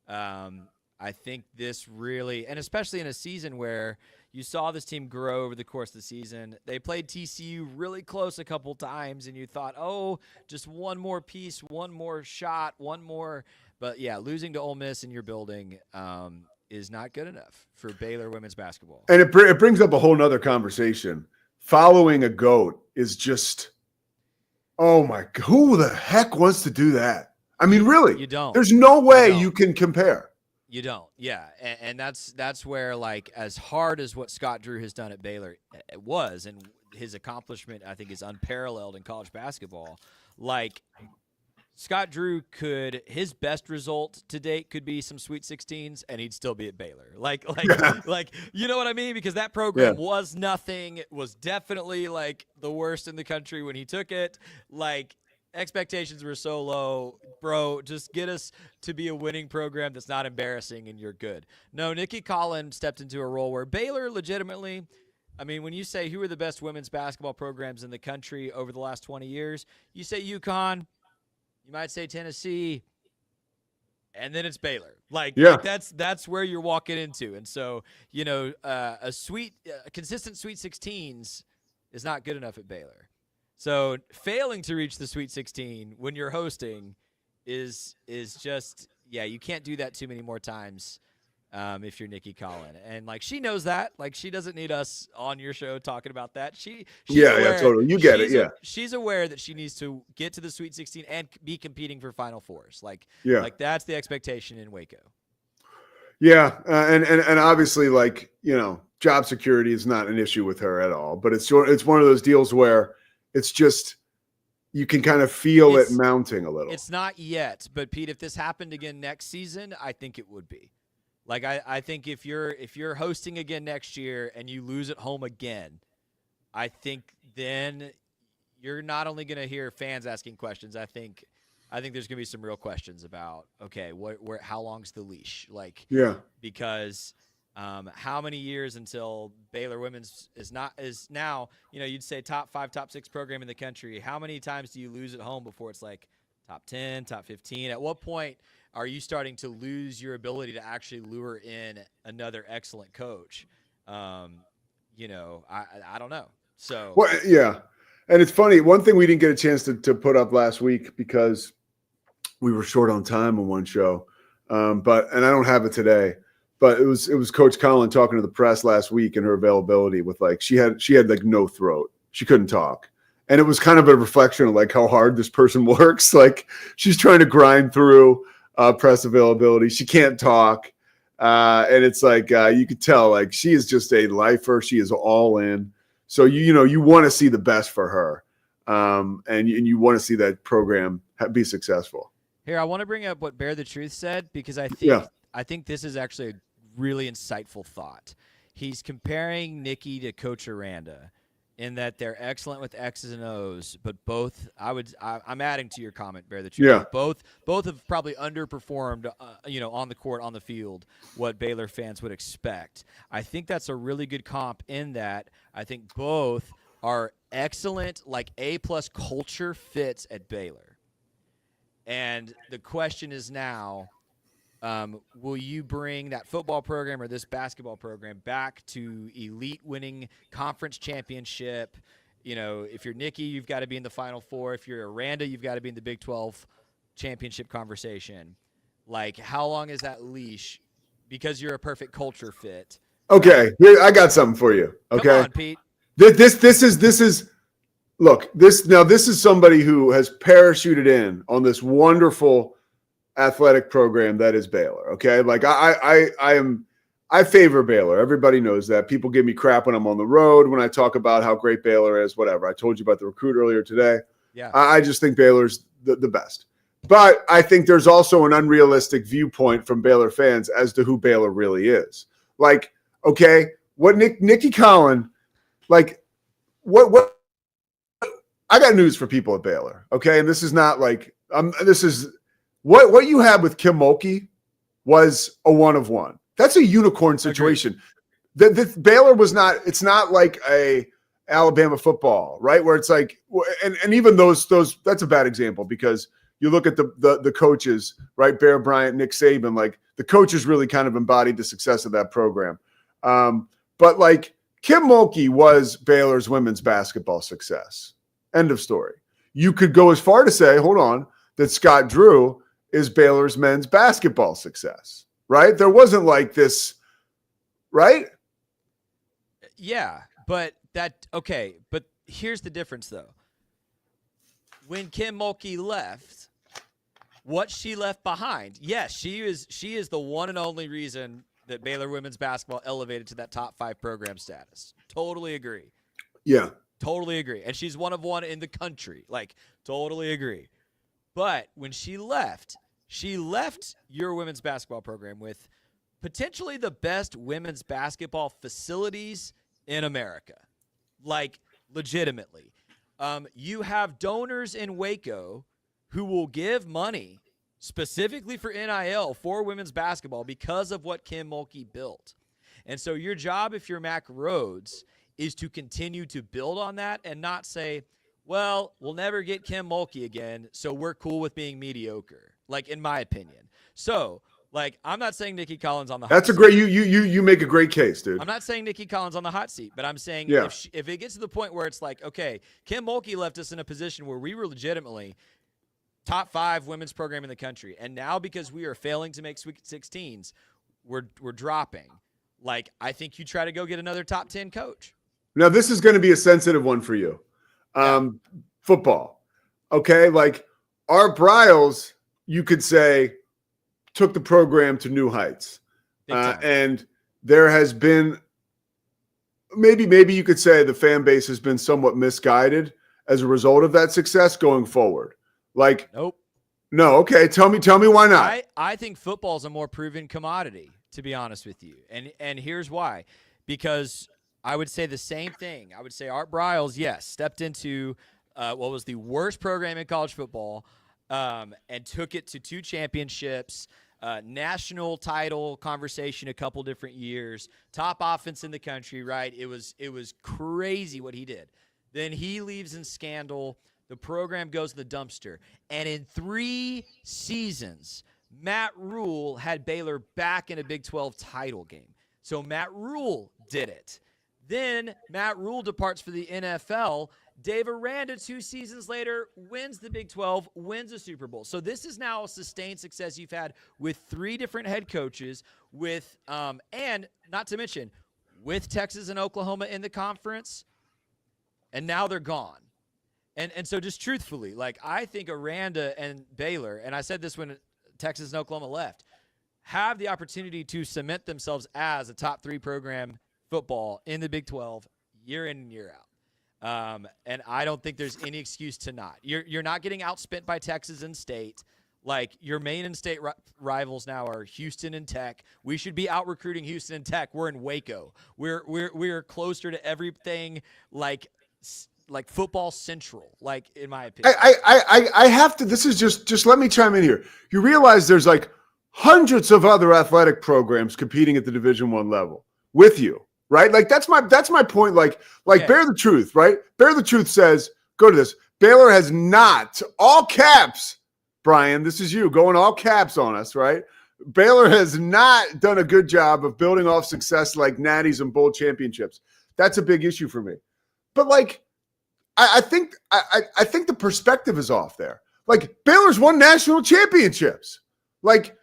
I think this really, and especially in a season where you saw this team grow over the course of the season. They played TCU really close a couple times, and you thought, oh, just one more piece, one more shot, one more. But, yeah, losing to Ole Miss in your building is not good enough for Baylor women's basketball. And it brings up a whole nother conversation. Following a GOAT is just, oh, my, who the heck wants to do that? I mean, really? You don't. There's no way you can compare. You don't, yeah, and that's where as hard as what Scott Drew has done at Baylor was, and his accomplishment I think is unparalleled in college basketball. Scott Drew his best result to date could be some Sweet 16s, and he'd still be at Baylor. You know what I mean? Because that program was nothing. It was definitely the worst in the country when he took it. expectations were so low, bro. Just get us to be a winning program that's not embarrassing, and you're good. No, Nikki Collins stepped into a role where Baylor legitimately. I mean, when you say who are the best women's basketball programs in the country over the last 20 years, you say UConn, you might say Tennessee, and then it's Baylor. Like that's where you're walking into. And so, a consistent Sweet 16s is not good enough at Baylor. So failing to reach the Sweet 16 when you're hosting is just, you can't do that too many more times if you're Nikki Collin. And, like, she knows that. Like, she doesn't need us on your show talking about that. She's aware, totally. You get it, yeah. She's aware that she needs to get to the Sweet 16 and be competing for Final Fours. Like that's the expectation in Waco. Yeah, and obviously, like, job security is not an issue with her at all. But it's one of those deals where it's just you can kind of feel it mounting a little. It's not yet, but Pete, if this happened again next season, I think it would be. Like I think if you're hosting again next year and you lose at home again, I think then you're not only going to hear fans asking questions. I think there's going to be some real questions about, okay, how long's the leash? Like, because how many years until Baylor women's is now, you'd say top 5, top 6 program in the country. How many times do you lose at home before it's like top 10, top 15? At what point are you starting to lose your ability to actually lure in another excellent coach? I don't know. So, and it's funny. One thing we didn't get a chance to put up last week because we were short on time on one show, and I don't have it today. But it was Coach Collin talking to the press last week and her availability with, like, she had like no throat. She couldn't talk. And it was kind of a reflection of, like, how hard this person works. Like, she's trying to grind through press availability. She can't talk. And it's like, you could tell, like, she is just a lifer. She is all in. So, you want to see the best for her. And you want to see that program be successful. Here, I want to bring up what Bear the Truth said, because I think this is actually a really insightful thought. He's comparing Nikki to Coach Aranda in that they're excellent with X's and O's, but both I'm adding to your comment, Bear the Truth. Yeah. Both have probably underperformed, on the court, on the field, what Baylor fans would expect. I think that's a really good comp in that I think both are excellent, like A+ culture fits at Baylor. And the question is now, will you bring that football program or this basketball program back to elite winning conference championship? If you're Nikki, you've got to be in the Final Four. If you're Aranda, you've got to be in the Big 12 championship conversation. Like, how long is that leash? Because you're a perfect culture fit. Okay, here, I got something for you. Okay, come on, Pete. This is look, this is somebody who has parachuted in on this wonderful athletic program that is Baylor. Okay. Like I favor Baylor. Everybody knows that. People give me crap when I'm on the road, when I talk about how great Baylor is, whatever. I told you about the recruit earlier today. Yeah. I just think Baylor's the best. But I think there's also an unrealistic viewpoint from Baylor fans as to who Baylor really is. Like, okay, what Nikki Collin, like, what I got news for people at Baylor. Okay. And this is not like, this is, What you had with Kim Mulkey was a one of one. That's a unicorn situation. The Baylor was not. It's not like a Alabama football, right? Where it's like, and even those. That's a bad example because you look at the coaches, right? Bear Bryant, Nick Saban. Like, the coaches really kind of embodied the success of that program. But, like, Kim Mulkey was Baylor's women's basketball success. End of story. You could go as far to say, hold on, that Scott Drew is Baylor's men's basketball success, right? There wasn't like this, right? Yeah, but here's the difference, though. When Kim Mulkey left, what she left behind, yes, she is the one and only reason that Baylor women's basketball elevated to that top 5 program status. Totally agree. Yeah. Totally agree. And she's one of one in the country. Like, totally agree. But when she left your women's basketball program with potentially the best women's basketball facilities in America. Like, legitimately. You have donors in Waco who will give money specifically for NIL for women's basketball because of what Kim Mulkey built. And so your job, if you're Mac Rhodes, is to continue to build on that and not say, well, we'll never get Kim Mulkey again, so we're cool with being mediocre, like, in my opinion. So, like, I'm not saying Nikki Collins on the hot That's a great you make a great case, dude. I'm not saying Nikki Collins on the hot seat, but I'm saying Yeah. if it gets to the point where it's like, okay, Kim Mulkey left us in a position where we were legitimately top 5 women's program in the country, and now because we are failing to make Sweet 16s, we're dropping. Like, I think you try to go get another top 10 coach. Now, this is going to be a sensitive one for you. Football. Okay? Like, Art Briles, you could say, took the program to new heights. And there has been maybe you could say the fan base has been somewhat misguided as a result of that success going forward. Like, nope. No, okay. Tell me why not. I think football is a more proven commodity, to be honest with you. And here's why. Because I would say the same thing. I would say Art Briles, yes, stepped into what was the worst program in college football and took it to 2 championships, national title conversation a couple different years, top offense in the country, right? It was crazy what he did. Then he leaves in scandal. The program goes to the dumpster. And in 3 seasons, Matt Rule had Baylor back in a Big 12 title game. So Matt Rule did it. Then Matt Rule departs for the NFL. Dave Aranda, 2 seasons later, wins the Big 12, wins a Super Bowl. So this is now a sustained success you've had with 3 different head coaches, with and not to mention with Texas and Oklahoma in the conference, and now they're gone. And so just truthfully, like, I think Aranda and Baylor, and I said this when Texas and Oklahoma left, have the opportunity to cement themselves as a top 3 program football in the Big 12 year in and year out. And I don't think there's any excuse to not. You're not getting outspent by Texas and State. Like, your main in-state rivals now are Houston and Tech. We should be out recruiting Houston and Tech. We're in Waco. We're closer to everything like football central, like, in my opinion. I have to. This is just let me chime in here. You realize there's like hundreds of other athletic programs competing at the Division I level with you, right? Like, that's my point. Like, Bear the Truth, right? Bear the Truth says, go to this. Baylor has not, all caps, Brian, this is you going all caps on us, right? Baylor has not done a good job of building off success like natties and bowl championships. That's a big issue for me. But, like, I think the perspective is off there. Like, Baylor's won national championships. Like,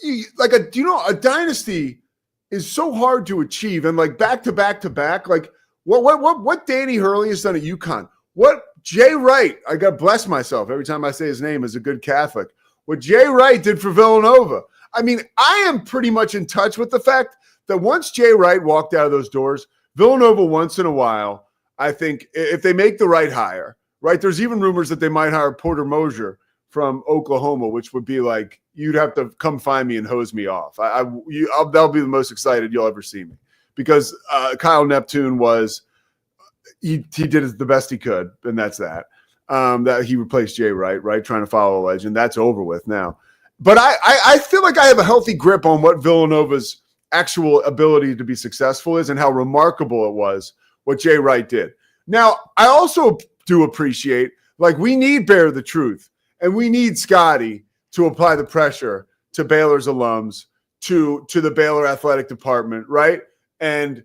a dynasty is so hard to achieve, and like back to back. Like, what Danny Hurley has done at UConn, what Jay Wright, I got to bless myself every time I say his name as a good Catholic, what Jay Wright did for Villanova. I mean, I am pretty much in touch with the fact that once Jay Wright walked out of those doors, Villanova once in a while, I think if they make the right hire, right, there's even rumors that they might hire Porter Mosier from Oklahoma, which would be like, you'd have to come find me and hose me off. That'll be the most excited you'll ever see me, because Kyle Neptune he did the best he could, and that's that. That he replaced Jay Wright, right, trying to follow a legend. That's over with now. But I feel like I have a healthy grip on what Villanova's actual ability to be successful is and how remarkable it was what Jay Wright did. Now, I also do appreciate, like, we need Bear the Truth, and we need Scotty to apply the pressure to Baylor's alums, to the Baylor athletic department, right? And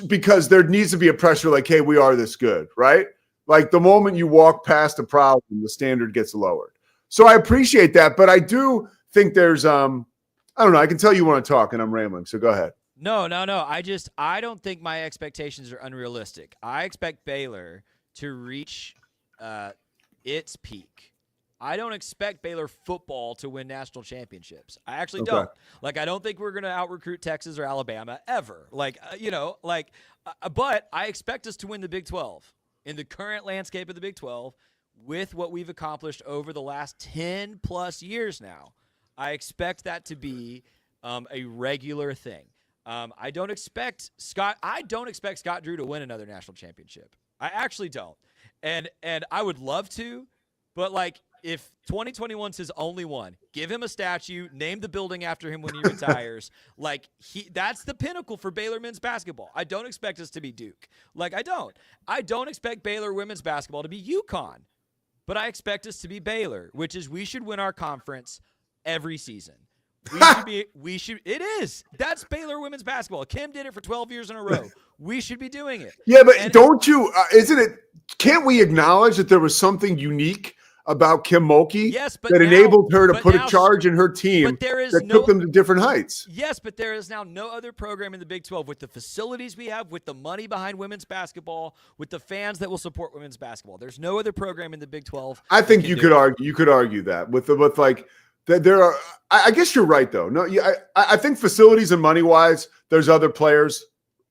because there needs to be a pressure like, hey, we are this good, right? Like, the moment you walk past a problem, the standard gets lowered. So I appreciate that, but I do think there's I don't know. I can tell you want to talk, and I'm rambling, so go ahead. No. I don't think my expectations are unrealistic. I expect Baylor to reach its peak. I don't expect Baylor football to win national championships. I actually don't. Like, I don't think we're going to out-recruit Texas or Alabama ever. Like, but I expect us to win the Big 12 in the current landscape of the Big 12 with what we've accomplished over the last 10-plus years now. I expect that to be a regular thing. I don't expect Scott Drew to win another national championship. I actually don't. And I would love to, but like if 2021 says only one, give him a statue, name the building after him when he retires. Like that's the pinnacle for Baylor men's basketball. I don't expect us to be Duke. Like I don't expect Baylor women's basketball to be UConn, but I expect us to be Baylor, which is we should win our conference every season. It is. That's Baylor women's basketball. Kim did it for 12 years in a row. We should be doing it. Yeah, but don't you, can't we acknowledge that there was something unique about Kim Mulkey that enabled her to put a charge in her team that took them to different heights? Yes, but there is now no other program in the Big 12 with the facilities we have, with the money behind women's basketball, with the fans that will support women's basketball. There's no other program in the Big 12. I think you could argue that with like that there are. I guess you're right though. No, I think facilities and money wise, there's other players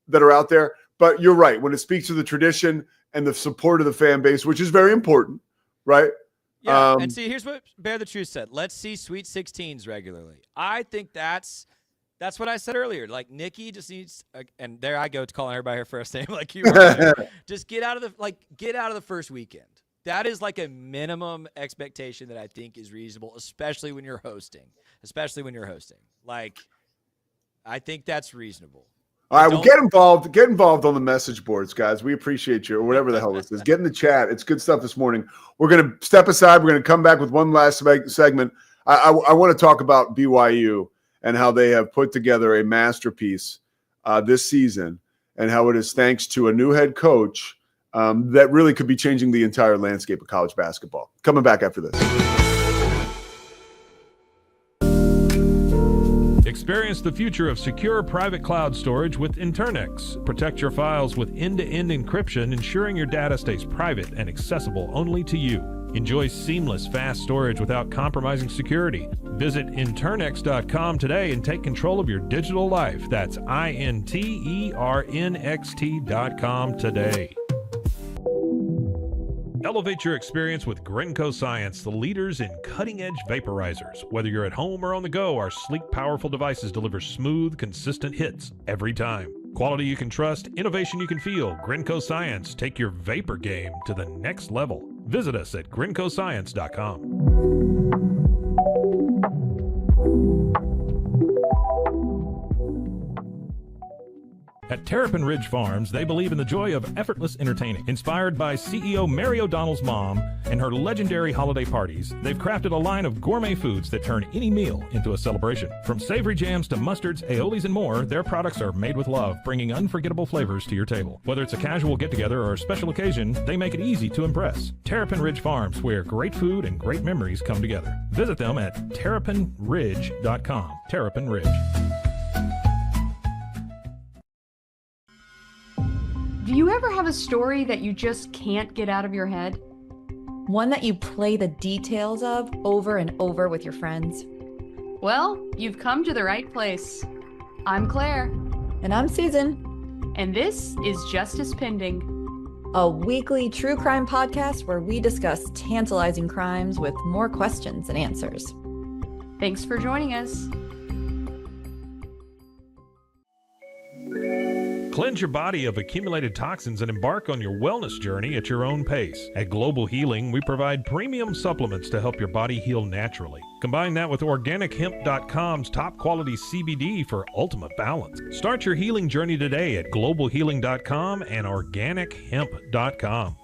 that are out there, but you're right when it speaks to the tradition and the support of the fan base, which is very important, right? Yeah, and see, here's what Bear the Truth said. Let's see Sweet 16s regularly. I think that's what I said earlier. Like Nikki just needs, and there I go to calling everybody her first name, like you were. Just get out of the first weekend. That is like a minimum expectation that I think is reasonable, especially when you're hosting. Like, I think that's reasonable. All right, well, get involved on the message boards, guys. We appreciate you, or whatever the hell this is. Get in the chat. It's good stuff this morning. We're going to step aside. We're going to come back with one last segment. I want to talk about BYU and how they have put together a masterpiece this season and how it is thanks to a new head coach that really could be changing the entire landscape of college basketball. Coming back after this. Experience the future of secure private cloud storage with Internex. Protect your files with end-to-end encryption, ensuring your data stays private and accessible only to you. Enjoy seamless, fast storage without compromising security. Visit Internex.com today and take control of your digital life. That's INTERNXT.com today. Elevate your experience with Grenco Science, the leaders in cutting-edge vaporizers. Whether you're at home or on the go, our sleek, powerful devices deliver smooth, consistent hits every time. Quality you can trust, innovation you can feel. Grenco Science, take your vapor game to the next level. Visit us at GrencoScience.com. At Terrapin Ridge Farms, they believe in the joy of effortless entertaining. Inspired by CEO Mary O'Donnell's mom and her legendary holiday parties, they've crafted a line of gourmet foods that turn any meal into a celebration. From savory jams to mustards, aiolis, and more, their products are made with love, bringing unforgettable flavors to your table. Whether it's a casual get-together or a special occasion, they make it easy to impress. Terrapin Ridge Farms, where great food and great memories come together. Visit them at terrapinridge.com. Terrapin Ridge. Do you ever have a story that you just can't get out of your head? One that you play the details of over and over with your friends? Well, you've come to the right place. I'm Claire. And I'm Susan. And this is Justice Pending, a weekly true crime podcast where we discuss tantalizing crimes with more questions than answers. Thanks for joining us. Cleanse your body of accumulated toxins and embark on your wellness journey at your own pace. At Global Healing, we provide premium supplements to help your body heal naturally. Combine that with OrganicHemp.com's top quality CBD for ultimate balance. Start your healing journey today at GlobalHealing.com and OrganicHemp.com.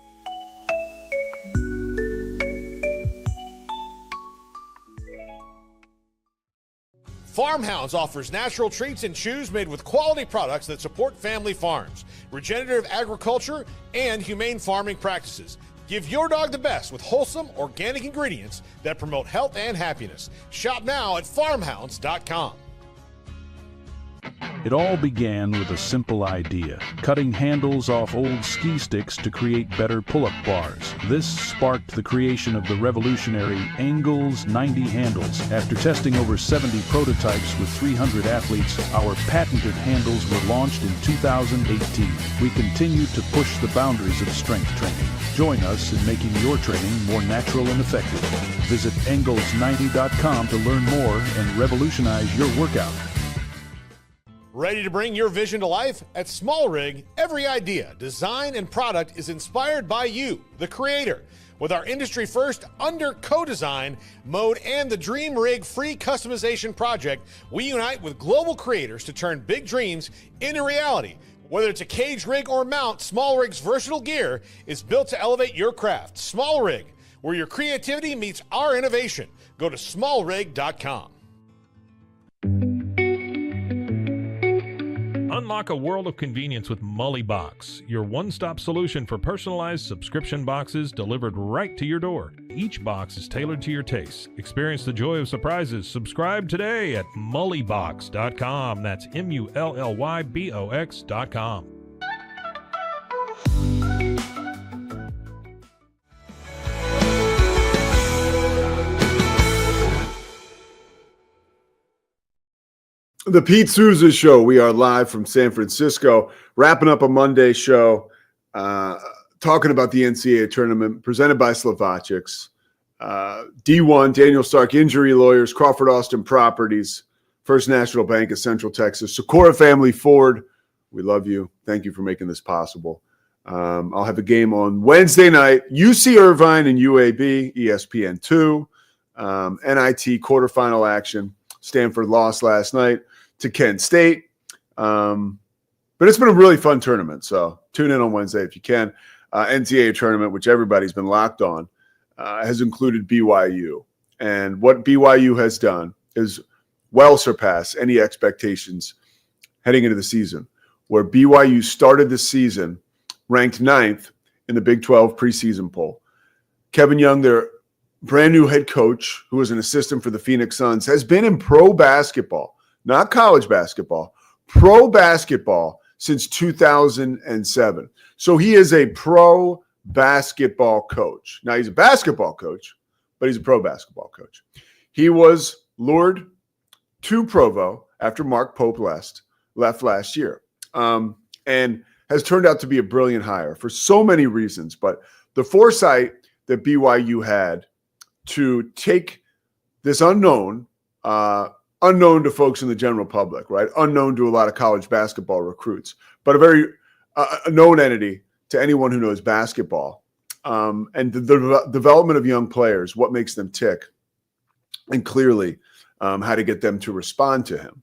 Farmhounds offers natural treats and chews made with quality products that support family farms, regenerative agriculture, and humane farming practices. Give your dog the best with wholesome, organic ingredients that promote health and happiness. Shop now at farmhounds.com. It all began with a simple idea, cutting handles off old ski sticks to create better pull-up bars. This sparked the creation of the revolutionary Engels 90 handles. After testing over 70 prototypes with 300 athletes, our patented handles were launched in 2018. We continue to push the boundaries of strength training. Join us in making your training more natural and effective. Visit Engels90.com to learn more and revolutionize your workout. Ready to bring your vision to life? At Small Rig, every idea, design, and product is inspired by you, the creator. With our industry-first under co-design mode and the Dream Rig free customization project, we unite with global creators to turn big dreams into reality. Whether it's a cage rig or mount, Small Rig's versatile gear is built to elevate your craft. Small Rig, where your creativity meets our innovation. Go to smallrig.com. Unlock a world of convenience with Mully Box, your one-stop solution for personalized subscription boxes delivered right to your door. Each box is tailored to your tastes. Experience the joy of surprises. Subscribe today at mullybox.com. That's MULLYBOX.com. The Pete Sousa Show. We are live from San Francisco, wrapping up a Monday show, talking about the NCAA tournament presented by Slovacics. D1, Daniel Stark Injury Lawyers, Crawford Austin Properties, First National Bank of Central Texas, Socorro Family Ford. We love you. Thank you for making this possible. I'll have a game on Wednesday night, UC Irvine and UAB, ESPN2, NIT quarterfinal action. Stanford lost last night to Kent State. But it's been a really fun tournament, so tune in on Wednesday if you can. NCAA tournament, which everybody's been locked on, has included BYU. And what BYU has done is well surpass any expectations heading into the season, where BYU started the season ranked 9th in the Big 12 preseason poll. Kevin Young, their brand new head coach, who was an assistant for the Phoenix Suns, has been in pro basketball, not college basketball, pro basketball since 2007. So he is a pro basketball coach. Now, he's a basketball coach, but he's a pro basketball coach. He was lured to Provo after Mark Pope left last year, and has turned out to be a brilliant hire for so many reasons. But the foresight that BYU had to take this unknown to folks in the general public, right? Unknown to a lot of college basketball recruits, but a very known entity to anyone who knows basketball. And the development of young players, what makes them tick, and clearly how to get them to respond to him.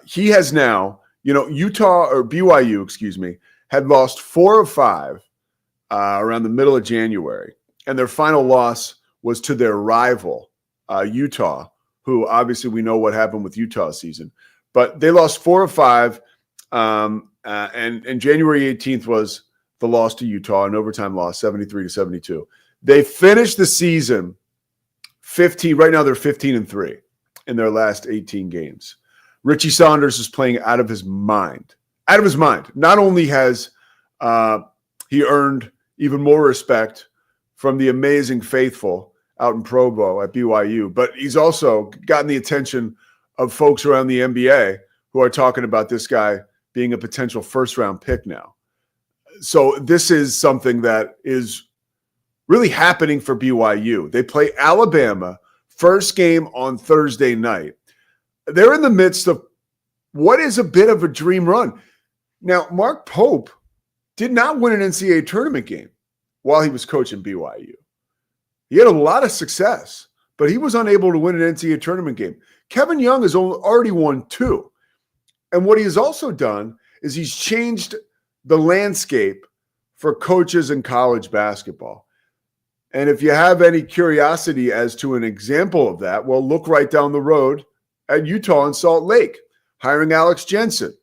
He has now, BYU, had lost 4 of 5 around the middle of January. And their final loss was to their rival, Utah, who obviously we know what happened with Utah's season. But they lost 4 of 5, and January 18th was the loss to Utah, an overtime loss, 73-72. They finished the season 15. Right now they're 15-3 in their last 18 games. Richie Saunders is playing out of his mind. Out of his mind. Not only has he earned even more respect from the amazing faithful out in Provo at BYU, but he's also gotten the attention of folks around the NBA who are talking about this guy being a potential first-round pick now. So this is something that is really happening for BYU. They play Alabama, first game on Thursday night. They're in the midst of what is a bit of a dream run. Now, Mark Pope did not win an NCAA tournament game while he was coaching BYU. He had a lot of success, but he was unable to win an NCAA tournament game. Kevin Young has already won 2. And what he has also done is he's changed the landscape for coaches in college basketball. And if you have any curiosity as to an example of that, well, look right down the road at Utah and Salt Lake, hiring Alex Jensen,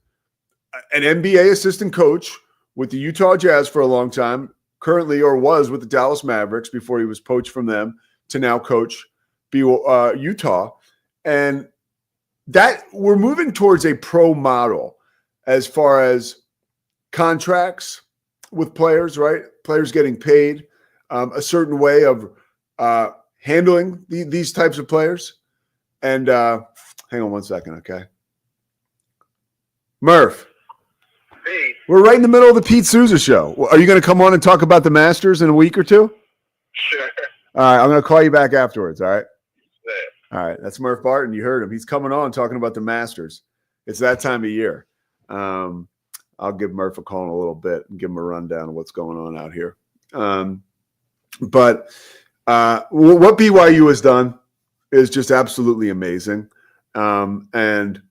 an NBA assistant coach with the Utah Jazz for a long time, currently or was with the Dallas Mavericks before he was poached from them to now coach Utah. And that we're moving towards a pro model as far as contracts with players, right? Players getting paid a certain way of handling these types of players. And hang on one second, okay? Murph. Hey. We're right in the middle of the Pete Sousa Show. Are you going to come on and talk about the Masters in a week or 2? Sure. All right, I'm going to call you back afterwards, all right? Yeah. All right, that's Murph Barton. You heard him. He's coming on talking about the Masters. It's that time of year. I'll give Murph a call in a little bit and give him a rundown of what's going on out here. But what BYU has done is just absolutely amazing. And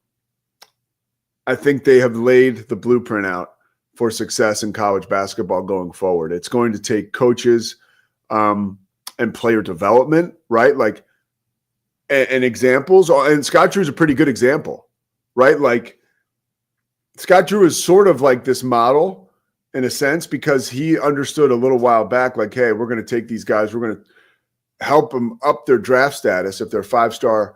I think they have laid the blueprint out for success in college basketball going forward. It's going to take coaches and player development, right? Like, and examples. And Scott Drew is a pretty good example, right? Like, Scott Drew is sort of like this model in a sense because he understood a little while back, like, hey, we're going to take these guys, we're going to help them up their draft status if they're 5-star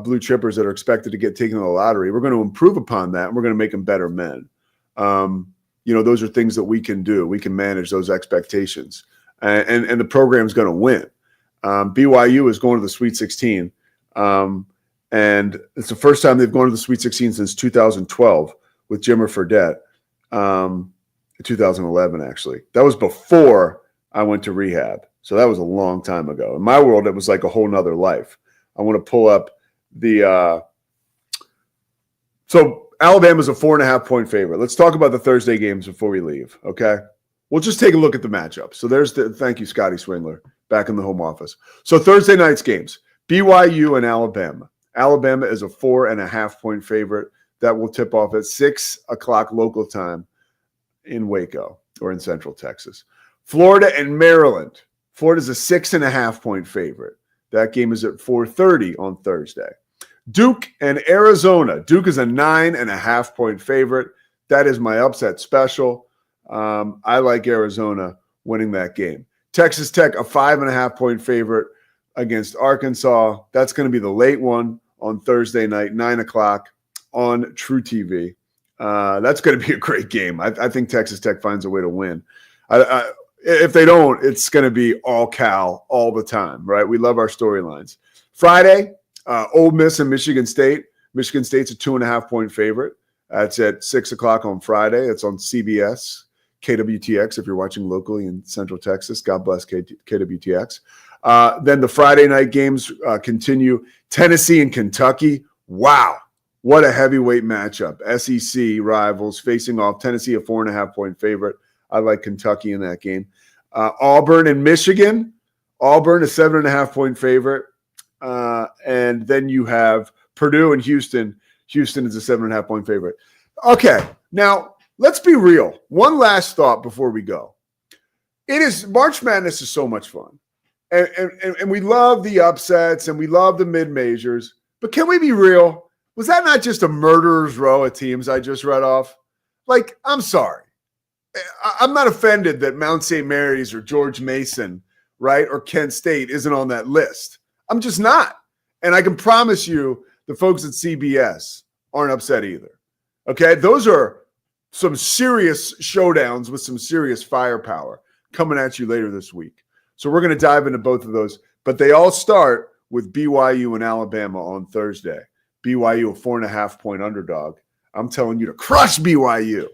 blue chippers that are expected to get taken in the lottery. We're going to improve upon that, and we're going to make them better men. Those are things that we can do. We can manage those expectations, and the program's going to win. BYU is going to the Sweet 16, and it's the first time they've gone to the Sweet 16 since 2012 with Jimmer Fredette. 2011, actually. That was before I went to rehab. So that was a long time ago. In my world, it was like a whole nother life. I want to pull up the so Alabama's a 4.5-point favorite. Let's talk about the Thursday games before we leave, okay? We'll just take a look at the matchup. So thank you, Scotty Swingler, back in the home office. So Thursday night's games, BYU and Alabama. Alabama is a 4.5-point favorite. That will tip off at 6 o'clock local time in Waco or in Central Texas. Florida and Maryland. Florida's a 6.5-point favorite. That game is at 4:30 on Thursday. Duke and Arizona. Duke is a 9.5-point favorite. That is my upset special. I like Arizona winning that game. Texas Tech, a 5.5-point favorite against Arkansas. That's going to be the late one on Thursday night, 9 o'clock on True TV. That's going to be a great game. I think Texas Tech finds a way to win. If they don't, it's going to be all Cal all the time, right? We love our storylines. Friday, Ole Miss and Michigan State. Michigan State's a 2.5-point favorite. That's at 6 o'clock on Friday. It's on CBS, KWTX if you're watching locally in Central Texas. God bless KWTX. Then the Friday night games continue. Tennessee and Kentucky. Wow. What a heavyweight matchup. SEC rivals facing off. Tennessee, a 4.5-point favorite. I like Kentucky in that game. Auburn and Michigan. Auburn, a 7.5-point favorite. And then you have Purdue and Houston. Houston is a 7.5-point favorite. Okay, now let's be real. One last thought before we go. March Madness is so much fun. And we love the upsets and we love the mid-majors. But can we be real? Was that not just a murderer's row of teams I just read off? Like, I'm sorry. I'm not offended that Mount St. Mary's or George Mason, right, or Kent State isn't on that list. I'm just not. And I can promise you the folks at CBS aren't upset either. Okay? Those are some serious showdowns with some serious firepower coming at you later this week. So we're going to dive into both of those. But they all start with BYU and Alabama on Thursday. BYU, a 4.5-point underdog. I'm telling you to crush BYU.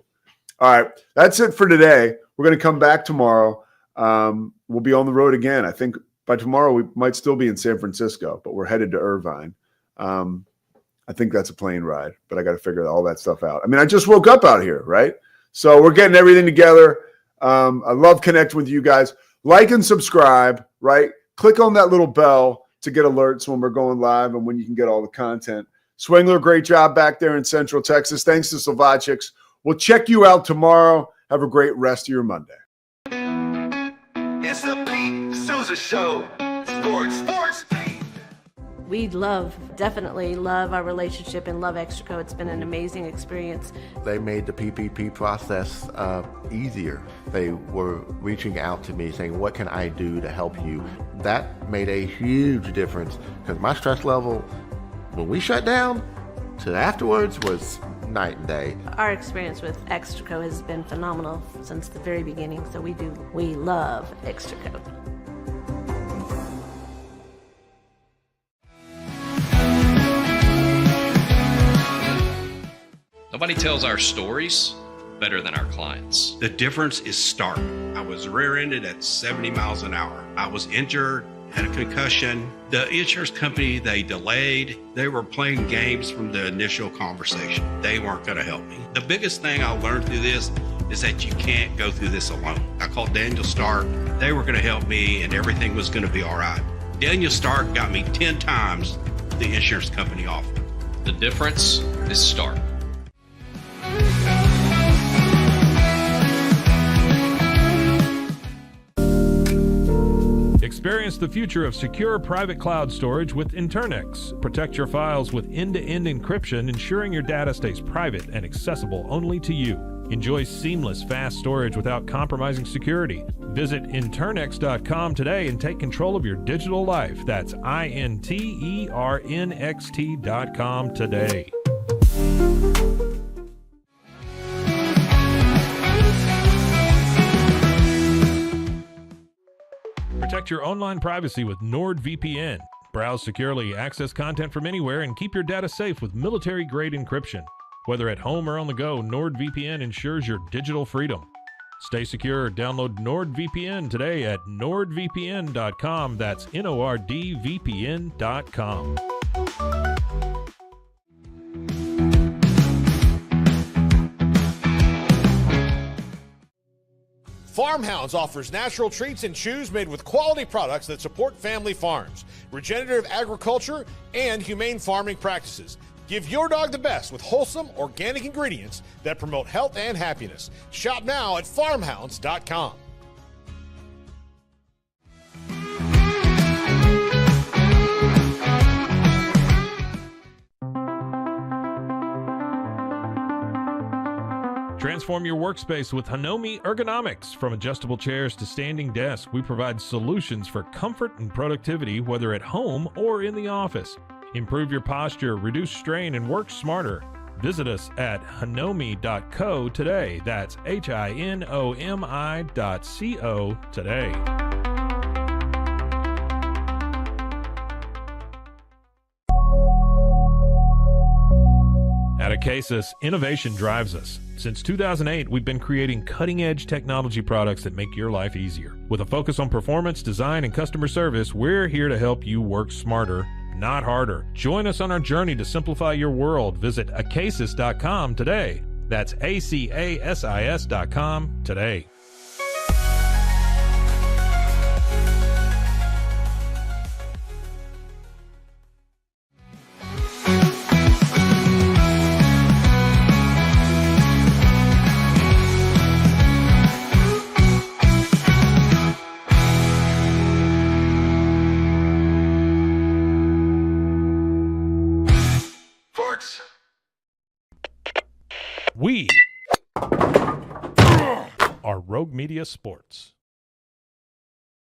All right, that's it for today. We're going to come back tomorrow. We'll be on the road again. I think by tomorrow we might still be in San Francisco, but we're headed to Irvine. I think that's a plane ride, but I got to figure all that stuff out. I mean, I just woke up out here, right? So we're getting everything together. I love connecting with you guys. Like and subscribe, right? Click on that little bell to get alerts when we're going live and when you can get all the content. Swingler, great job back there in Central Texas. Thanks to Slovacics. We'll check you out tomorrow. Have a great rest of your Monday. It's the Pete Sousa Show. Sports. We definitely love our relationship and love Extraco. It's been an amazing experience. They made the PPP process easier. They were reaching out to me saying, what can I do to help you? That made a huge difference because my stress level, when we shut down, to afterwards was night and day. Our experience with Extraco has been phenomenal since the very beginning, so we love Extraco. Nobody tells our stories better than our clients. The difference is stark. I was rear-ended at 70 miles an hour. I was injured, had a concussion. The insurance company, they delayed. They were playing games from the initial conversation. They weren't going to help me. The biggest thing I learned through this is that you can't go through this alone. I called Daniel Stark. They were going to help me and everything was going to be all right. Daniel Stark got me 10 times the insurance company offered. The difference is Stark. Experience the future of secure private cloud storage with Internix. Protect your files with end-to-end encryption, ensuring your data stays private and accessible only to you. Enjoy seamless, fast storage without compromising security. Visit Internix.com today and take control of your digital life. That's INTERNXT.com today. Protect your online privacy with NordVPN. Browse securely, access content from anywhere, and keep your data safe with military-grade encryption. Whether at home or on the go, NordVPN ensures your digital freedom. Stay secure. Download NordVPN today at nordvpn.com. That's NORDVPN.com. Farmhounds offers natural treats and chews made with quality products that support family farms, regenerative agriculture, and humane farming practices. Give your dog the best with wholesome, organic ingredients that promote health and happiness. Shop now at farmhounds.com. Transform your workspace with Hanomi Ergonomics. From adjustable chairs to standing desks, we provide solutions for comfort and productivity, whether at home or in the office. Improve your posture, reduce strain, and work smarter. Visit us at hanomi.co today. That's HINOMI.co today. At Acasis, innovation drives us. Since 2008, we've been creating cutting-edge technology products that make your life easier. With a focus on performance, design, and customer service, we're here to help you work smarter, not harder. Join us on our journey to simplify your world. Visit acasis.com today. That's ACASIS.com today. We are Rogue Media Sports.